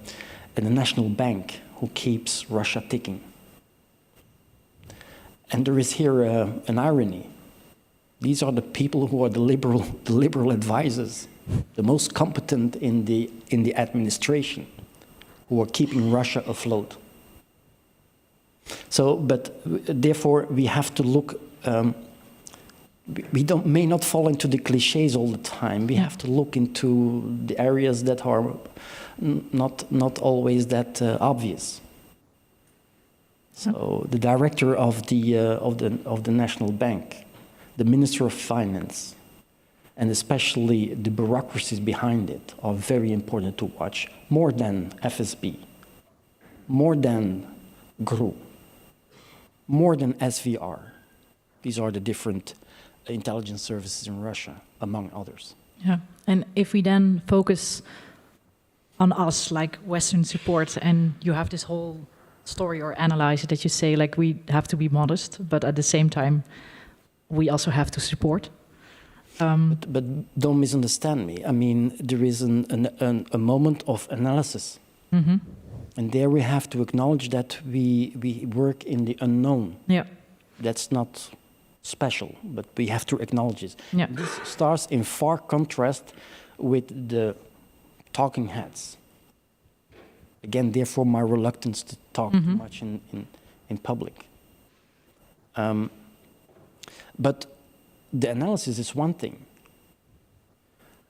National Bank who keeps Russia ticking. And there is here an irony. These are the people who are the liberal advisors, the most competent in the administration, who are keeping Russia afloat. So, but therefore we have to look. We may not fall into the cliches all the time. We have to look into the areas that are not always that obvious. So the director of the National Bank, the Minister of Finance, and especially the bureaucracies behind it are very important to watch, more than FSB, more than GRU, more than SVR. These are the different intelligence services in Russia, among others. Yeah, and if we then focus on us, like Western support, and you have this whole story or analyze it that you say, like, we have to be modest, but at the same time, we also have to support. But don't misunderstand me. I mean, there is a moment of analysis. Mm-hmm. And there we have to acknowledge that we work in the unknown. Yeah. That's not special, but we have to acknowledge it. Yeah. This starts in far contrast with the talking heads. Again, therefore, my reluctance to talk too much in public. But the analysis is one thing.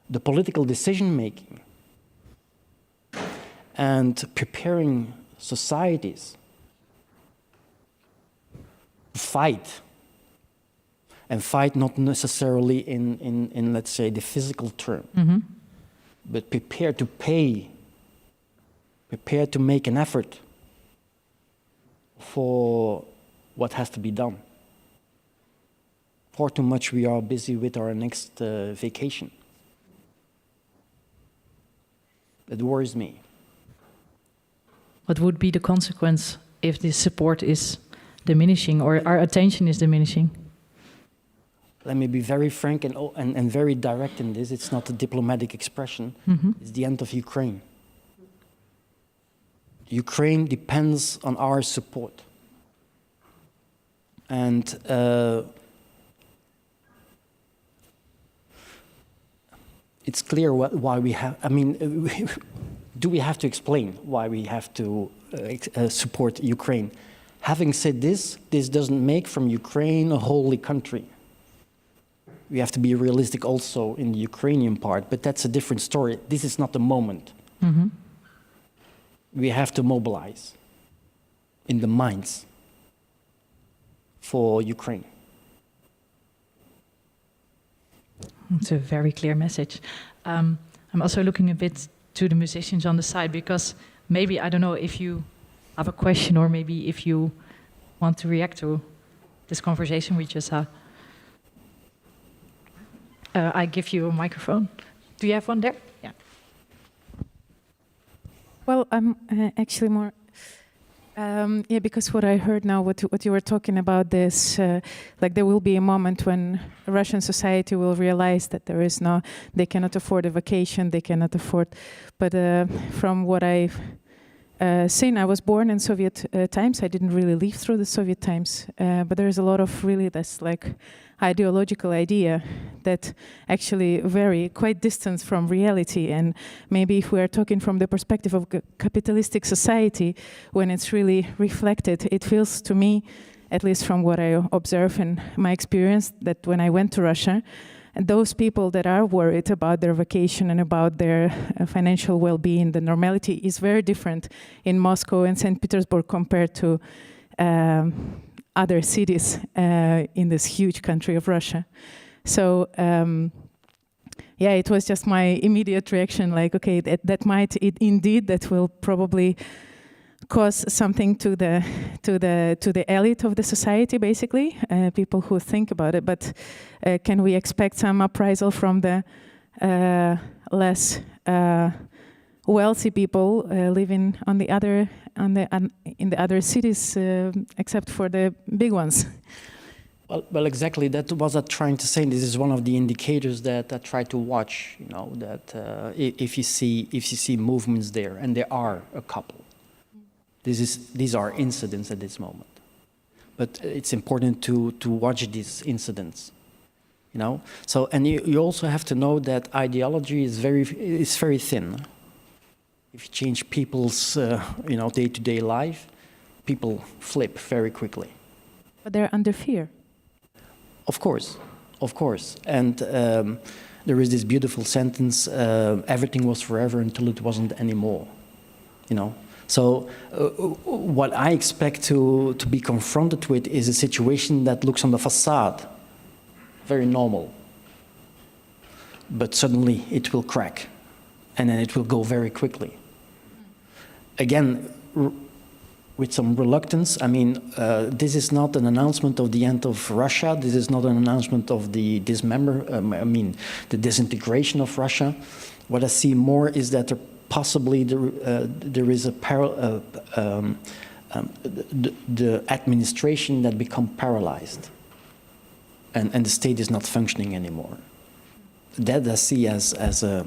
The political decision-making and preparing societies to fight, and fight not necessarily in let's say, the physical term, but prepare to pay, prepare to make an effort for what has to be done. Far too much we are busy with our next vacation. It worries me. What would be the consequence if this support is diminishing or our attention is diminishing? Let me be very frank and very direct in this. It's not a diplomatic expression. It's the end of Ukraine. Ukraine depends on our support. And it's clear why we have, I mean, do we have to explain why we have to support Ukraine? Having said this doesn't make from Ukraine a holy country. We have to be realistic also in the Ukrainian part, but that's a different story. This is not the moment. We have to mobilize in the minds for Ukraine. It's a very clear message. I'm also looking a bit to the musicians on the side, because maybe, I don't know if you have a question or maybe if you want to react to this conversation we just had. I give you a microphone. Do you have one there? Yeah. Well, I'm actually more... because what I heard now, what you were talking about, this, like there will be a moment when Russian society will realize that there is no, they cannot afford a vacation, they cannot afford, but from what I've seen, I was born in Soviet times, I didn't really live through the Soviet times, but there's a lot of really this like ideological idea that actually vary quite distant from reality. And maybe if we are talking from the perspective of capitalistic society, when it's really reflected, it feels to me, at least from what I observe in my experience, that when I went to Russia, and those people that are worried about their vacation and about their financial well-being, the normality is very different in Moscow and St. Petersburg compared to other cities in this huge country of Russia. So, yeah, it was just my immediate reaction, like, okay, that might, indeed, that will probably cause something to the elite of the society, basically, people who think about it. But can we expect some uprisal from the less wealthy people living on the other in the other cities, except for the big ones? Well, exactly. That was I trying to say. This is one of the indicators that I try to watch. You know, that if you see movements there, and there are a couple. These are incidents at this moment, but it's important to watch these incidents. You know. So, and you also have to know that ideology is very thin. If you change people's day-to-day life, people flip very quickly. But they're under fear. Of course. And there is this beautiful sentence, everything was forever until it wasn't anymore. You know? So what I expect to be confronted with is a situation that looks on the facade very normal. But suddenly it will crack. And then it will go very quickly. Again, with some reluctance. I mean, this is not an announcement of the end of Russia. This is not an announcement of the disintegration of Russia. What I see more is that possibly there is the administration that become paralyzed, and the state is not functioning anymore. That I see as a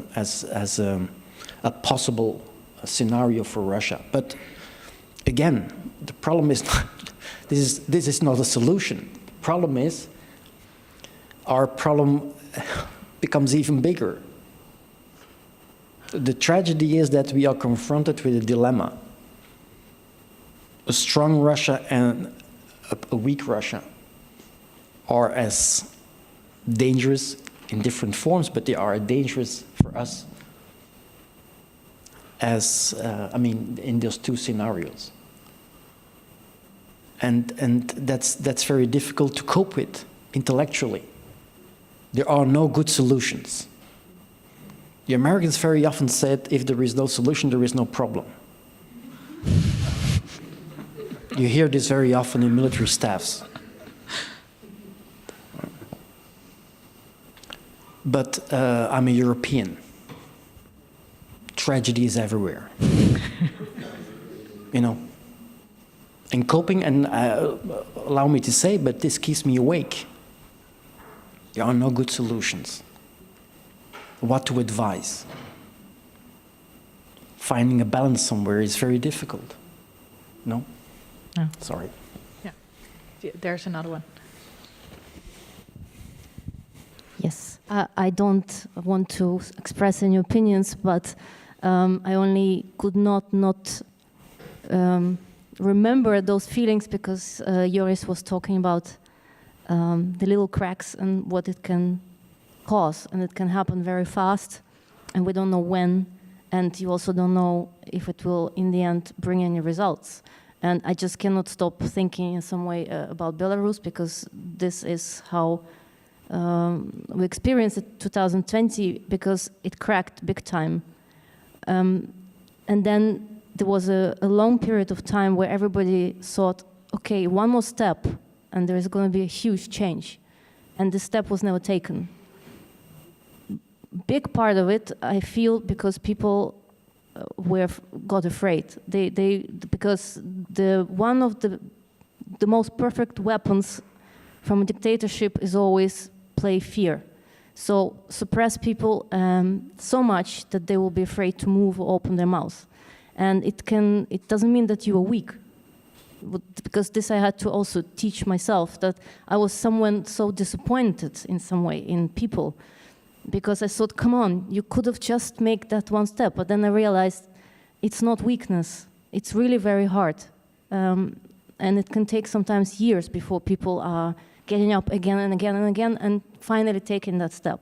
possible scenario for Russia, but. Again, the problem is not, this is not a solution. The problem is our problem becomes even bigger. The tragedy is that we are confronted with a dilemma. A strong Russia and a weak Russia are as dangerous in different forms, but they are dangerous for us as, in those two scenarios. And that's very difficult to cope with intellectually. There are no good solutions. The Americans very often said, if there is no solution, there is no problem. You hear this very often in military staffs. But I'm a European. Tragedy is everywhere. You know. And coping, and allow me to say, but this keeps me awake. There are no good solutions. What to advise? Finding a balance somewhere is very difficult. No? No. Sorry. Yeah. There's another one. Yes, I don't want to express any opinions, but I only could not remember those feelings because Joris was talking about the little cracks and what it can cause, and it can happen very fast, and we don't know when, and you also don't know if it will, in the end, bring any results. And I just cannot stop thinking in some way about Belarus, because this is how we experienced it 2020, because it cracked big time. And then there was a long period of time where everybody thought, okay, one more step, and there is going to be a huge change. And this step was never taken. Big part of it, I feel, because people got afraid. Because one of the most perfect weapons from a dictatorship is always play fear. So suppress people so much that they will be afraid to move or open their mouth. And it doesn't mean that you are weak, because this I had to also teach myself, that I was someone so disappointed in some way in people, because I thought, come on, you could have just made that one step. But then I realized it's not weakness. It's really very hard. And it can take sometimes years before people are getting up again and again and again and finally taking that step.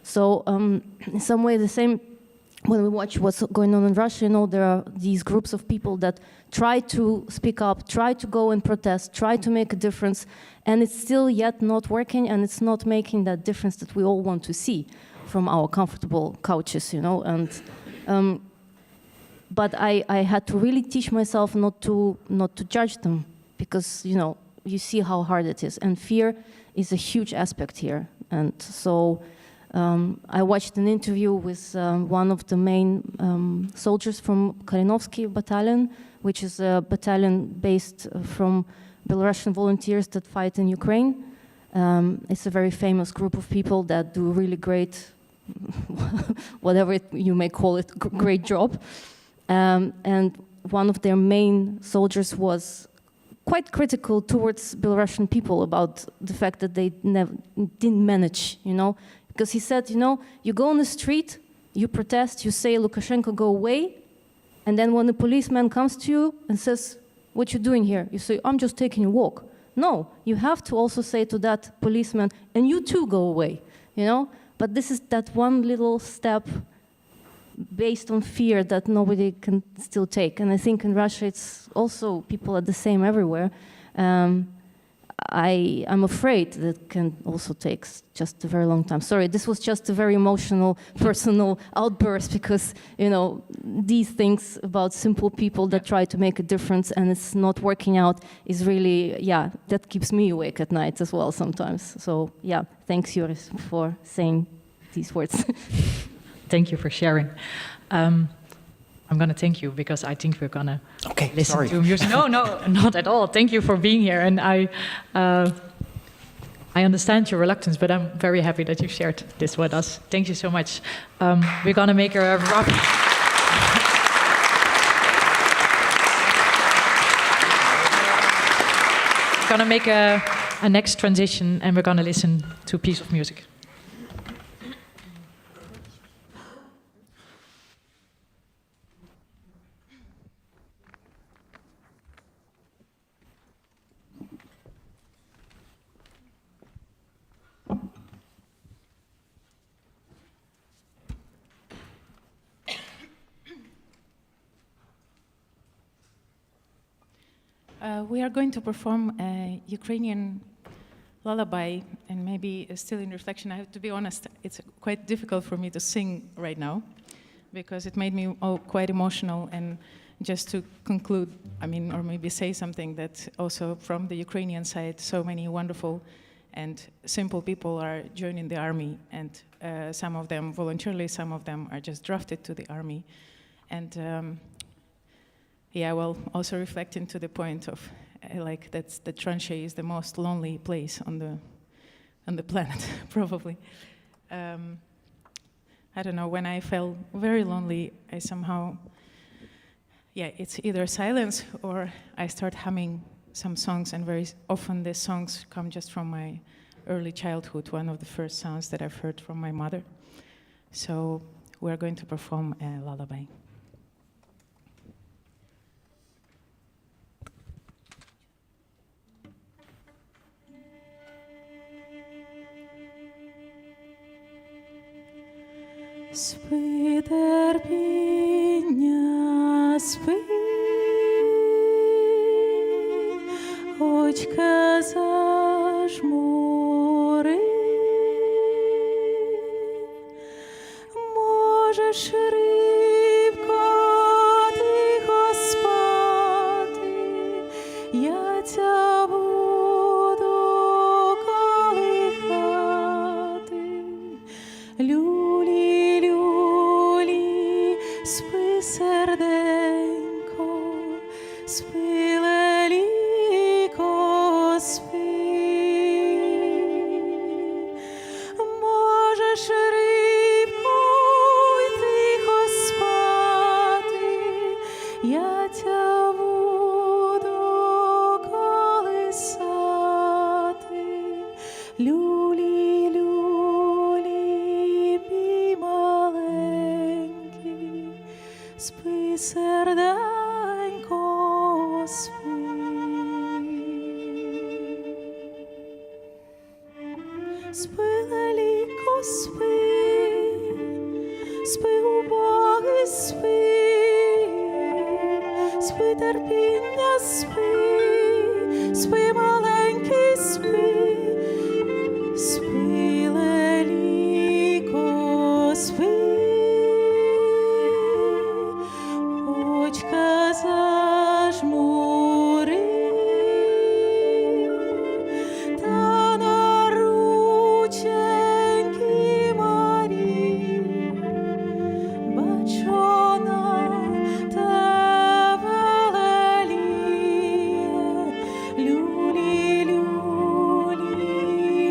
So in some way the same, when we watch what's going on in Russia, you know, there are these groups of people that try to speak up, try to go and protest, try to make a difference, and it's still yet not working, and it's not making that difference that we all want to see from our comfortable couches, you know. And but I had to really teach myself not to judge them, because, you know, you see how hard it is, and fear is a huge aspect here. And so I watched an interview with one of the main soldiers from Kalinovsky battalion, which is a battalion based from Belarusian volunteers that fight in Ukraine. It's a very famous group of people that do really great, whatever you may call it, great job. And one of their main soldiers was quite critical towards Belarusian people about the fact that they didn't manage, because he said, you go on the street, you protest, you say Lukashenko go away, and then when the policeman comes to you and says, what you doing here? You say, I'm just taking a walk. No, you have to also say to that policeman, and you too go away, But this is that one little step based on fear that nobody can still take. And I think in Russia it's also, people are the same everywhere. I'm afraid that can also take just a very long time. Sorry, this was just a very emotional, personal outburst because, these things about simple people that try to make a difference and it's not working out is really, that keeps me awake at night as well sometimes. So, thanks, Joris, for saying these words. Thank you for sharing. I'm going to thank you because I think we're going to listen to music. No, not at all. Thank you for being here. And I understand your reluctance, but I'm very happy that you shared this with us. Thank you so much. We're going to make a next transition, and we're going to listen to a piece of music. We are going to perform a Ukrainian lullaby, and maybe still in reflection, I have to be honest, it's quite difficult for me to sing right now, because it made me quite emotional. And just to conclude, or maybe say something that also from the Ukrainian side, so many wonderful and simple people are joining the army, and some of them voluntarily, some of them are just drafted to the army. And also reflecting to the point of that the tranchee is the most lonely place on the planet, probably. I don't know, when I felt very lonely, I somehow, it's either silence or I start humming some songs, and very often the songs come just from my early childhood, one of the first sounds that I've heard from my mother. So we're going to perform a lullaby. Спи, терпіння, спи, очка зажмури, можеш рибко тихо спати, я тя буду колихати. Спи, серденько, спи, леліко, спи. Можеш рибко й тихо спати, я тя буду колисати. Люлі, люлі, мій маленький, спи, серденько, спи. Спи, леліко, спи, спи, убогий, спи, спи, терпіння, спи, спи, маленький, спи, спи, леліко, спи. Очка зажмури, та на рученьки Марі, бачона тебе леліє, люлі, люлі,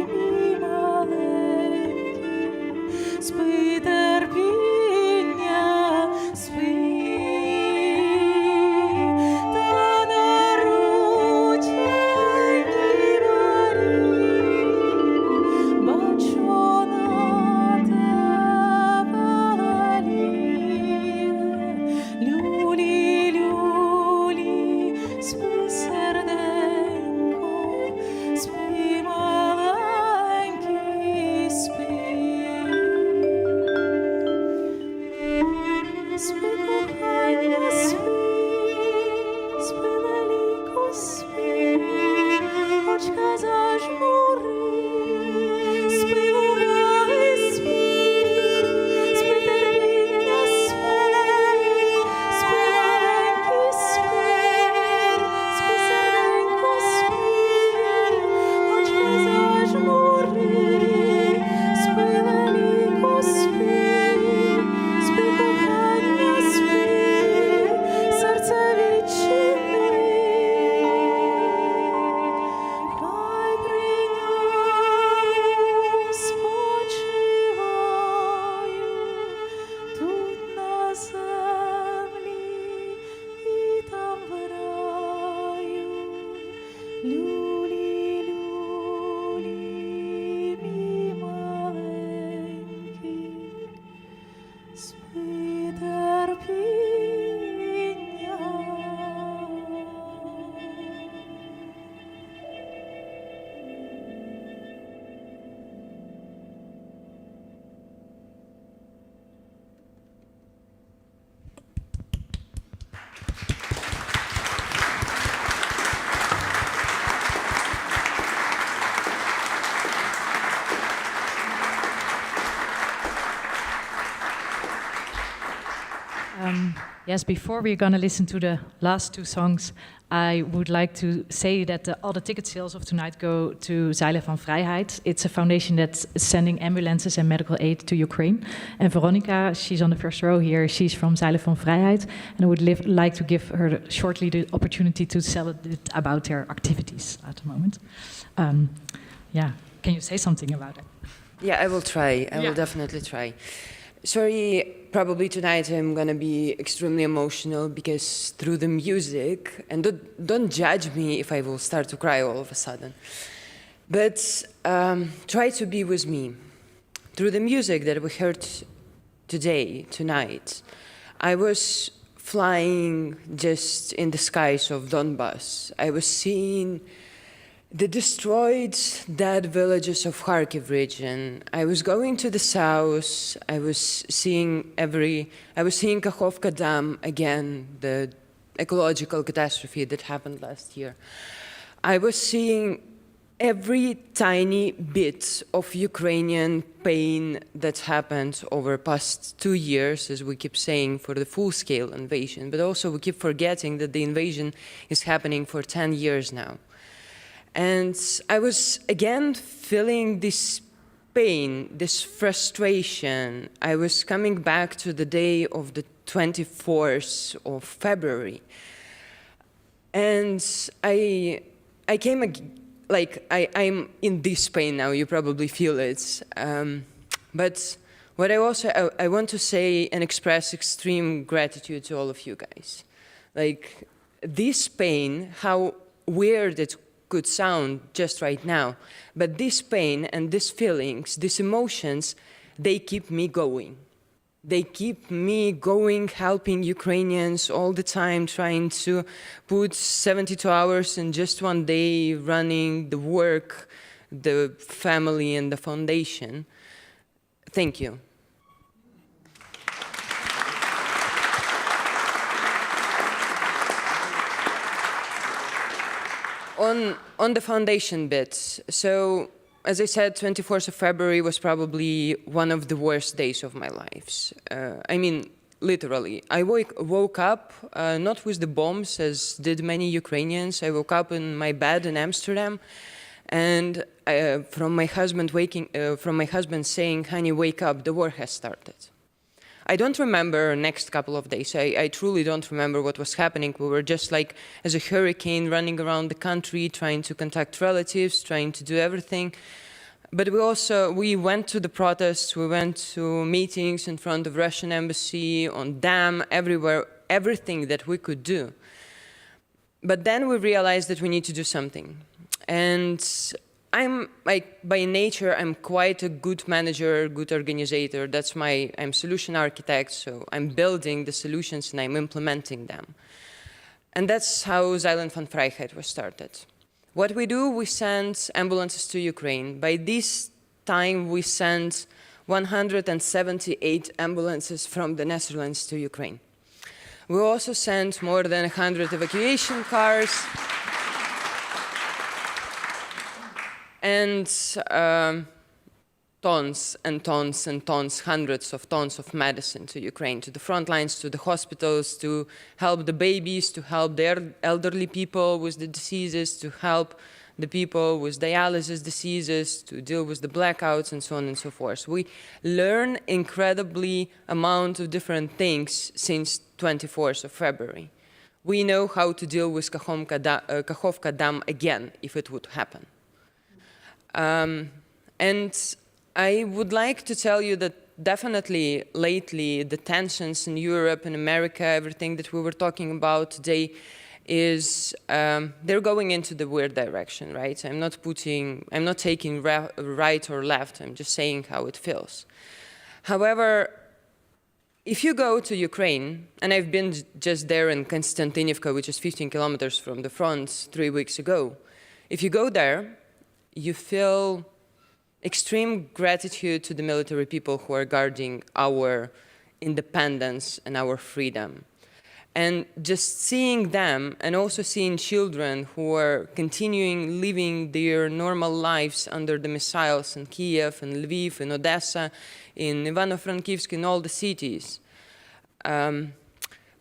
Yes, before we're going to listen to the last two songs, I would like to say that all the ticket sales of tonight go to Zeilen van Vrijheid. It's a foundation that's sending ambulances and medical aid to Ukraine. And Veronica, she's on the first row here. She's from Zeilen van Vrijheid. And I would like to give her shortly the opportunity to tell a bit about their activities at the moment. Yeah, can you say something about it? Yeah, I will try. I will definitely try. Sorry, probably tonight I'm gonna be extremely emotional because through the music, and don't judge me if I will start to cry all of a sudden, but try to be with me. Through the music that we heard tonight, I was flying just in the skies of Donbass. I was seeing the destroyed, dead villages of Kharkiv region. I was going to the south. I was seeing Kakhovka Dam again, the ecological catastrophe that happened last year. I was seeing every tiny bit of Ukrainian pain that happened over past 2 years, as we keep saying, for the full-scale invasion. But also we keep forgetting that the invasion is happening for 10 years now. And I was again feeling this pain, this frustration. I was coming back to the day of the 24th of February. And I'm in this pain now, you probably feel it. But what I want to say and express extreme gratitude to all of you guys. Like this pain, how weird it could sound just right now, but this pain and these feelings, these emotions, they keep me going. They keep me going, helping Ukrainians all the time, trying to put 72 hours in just one day, running the work, the family, and the foundation. Thank you. On the foundation bit, so as I said, 24th of February was probably one of the worst days of my life. I mean, literally. I woke up, not with the bombs, as did many Ukrainians. I woke up in my bed in Amsterdam, and from my husband saying, "Honey, wake up, the war has started." I don't remember next couple of days. I truly don't remember what was happening. We were just like as a hurricane running around the country, trying to contact relatives, trying to do everything. But we went to the protests, we went to meetings in front of Russian embassy, on dam, everywhere, everything that we could do. But then we realized that we need to do something. And I'm like, by nature, I'm quite a good manager, good organizer. I'm solution architect, so I'm building the solutions and I'm implementing them. And that's how Zeilen van Vrijheid was started. What we do, we send ambulances to Ukraine. By this time, we sent 178 ambulances from the Netherlands to Ukraine. We also sent more than 100 evacuation cars. And tons and tons and tons, hundreds of tons of medicine to Ukraine, to the front lines, to the hospitals, to help the babies, to help the elderly people with the diseases, to help the people with dialysis diseases, to deal with the blackouts, and so on and so forth. We learn incredibly amount of different things since 24th of February. We know how to deal with Kakhovka Dam again, if it would happen. And I would like to tell you that definitely lately the tensions in Europe and America, everything that we were talking about today is, they're going into the weird direction, right? I'm not taking right or left, I'm just saying how it feels. However, if you go to Ukraine, and I've been just there in Konstantinivka, which is 15 kilometers from the front 3 weeks ago, if you go there, you feel extreme gratitude to the military people who are guarding our independence and our freedom. And just seeing them, and also seeing children who are continuing living their normal lives under the missiles in Kiev, in Lviv, in Odessa, in Ivano-Frankivsk, in all the cities.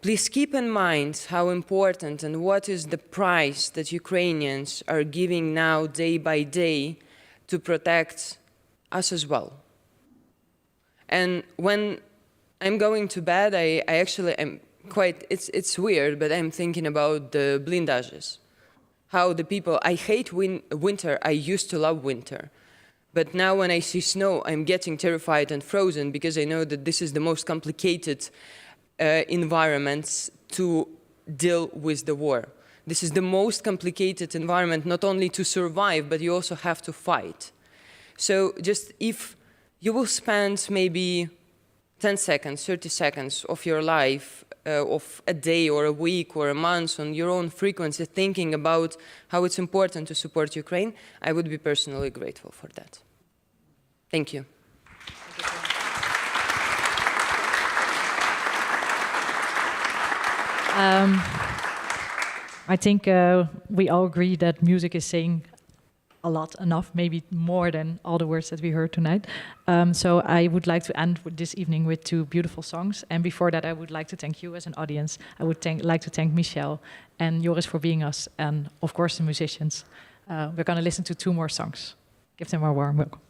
Please keep in mind how important and what is the price that Ukrainians are giving now day by day to protect us as well. And when I'm going to bed, I actually am quite, it's weird, but I'm thinking about the blindages. How the people, I hate winter, I used to love winter. But now when I see snow, I'm getting terrified and frozen because I know that this is the most complicated environments to deal with the war. This is the most complicated environment, not only to survive, but you also have to fight. So just if you will spend maybe 10 seconds, 30 seconds of your life, of a day or a week or a month on your own frequency thinking about how it's important to support Ukraine, I would be personally grateful for that. Thank you. I think we all agree that music is saying a lot, enough, maybe more than all the words that we heard tonight. So I would like to end this evening with 2 beautiful songs. And before that, I would like to thank you as an audience. I would like to thank Michel and Joris for being us, and of course the musicians. We're going to listen to 2 more songs. Give them a warm welcome.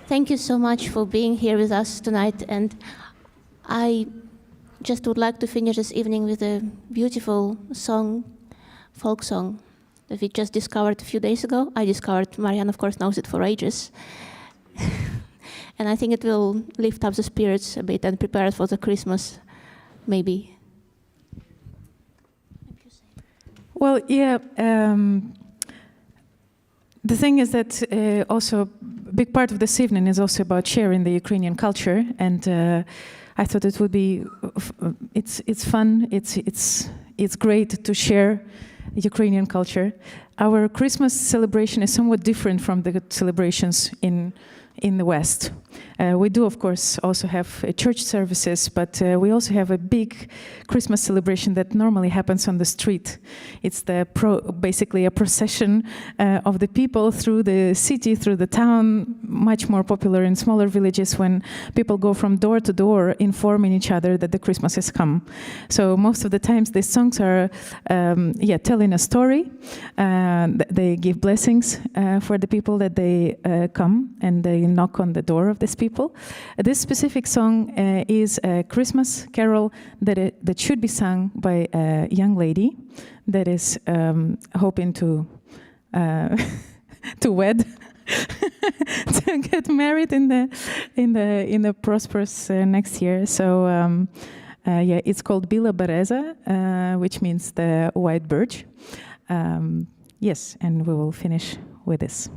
Thank you so much for being here with us tonight, and I just would like to finish this evening with a beautiful song, folk song, that we just discovered a few days ago. I discovered, Marianne of course knows it for ages. And I think it will lift up the spirits a bit and prepare us for the Christmas, maybe. Well, yeah, the thing is that also a big part of this evening is also about sharing the Ukrainian culture, and I thought it would be, it's fun, it's great to share Ukrainian culture. Our Christmas celebration is somewhat different from the celebrations in in the West. We do, of course, also have church services, but we also have a big Christmas celebration that normally happens on the street. It's basically a procession of the people through the city, through the town, much more popular in smaller villages when people go from door to door informing each other that the Christmas has come. So most of the times these songs are telling a story. They give blessings for the people that they come and they knock on the door of these people. This specific song is a Christmas carol that should be sung by a young lady that is hoping to wed, to get married in the prosperous next year. So it's called Bila Bereza, which means the white birch. Yes, and we will finish with this.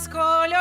Скоро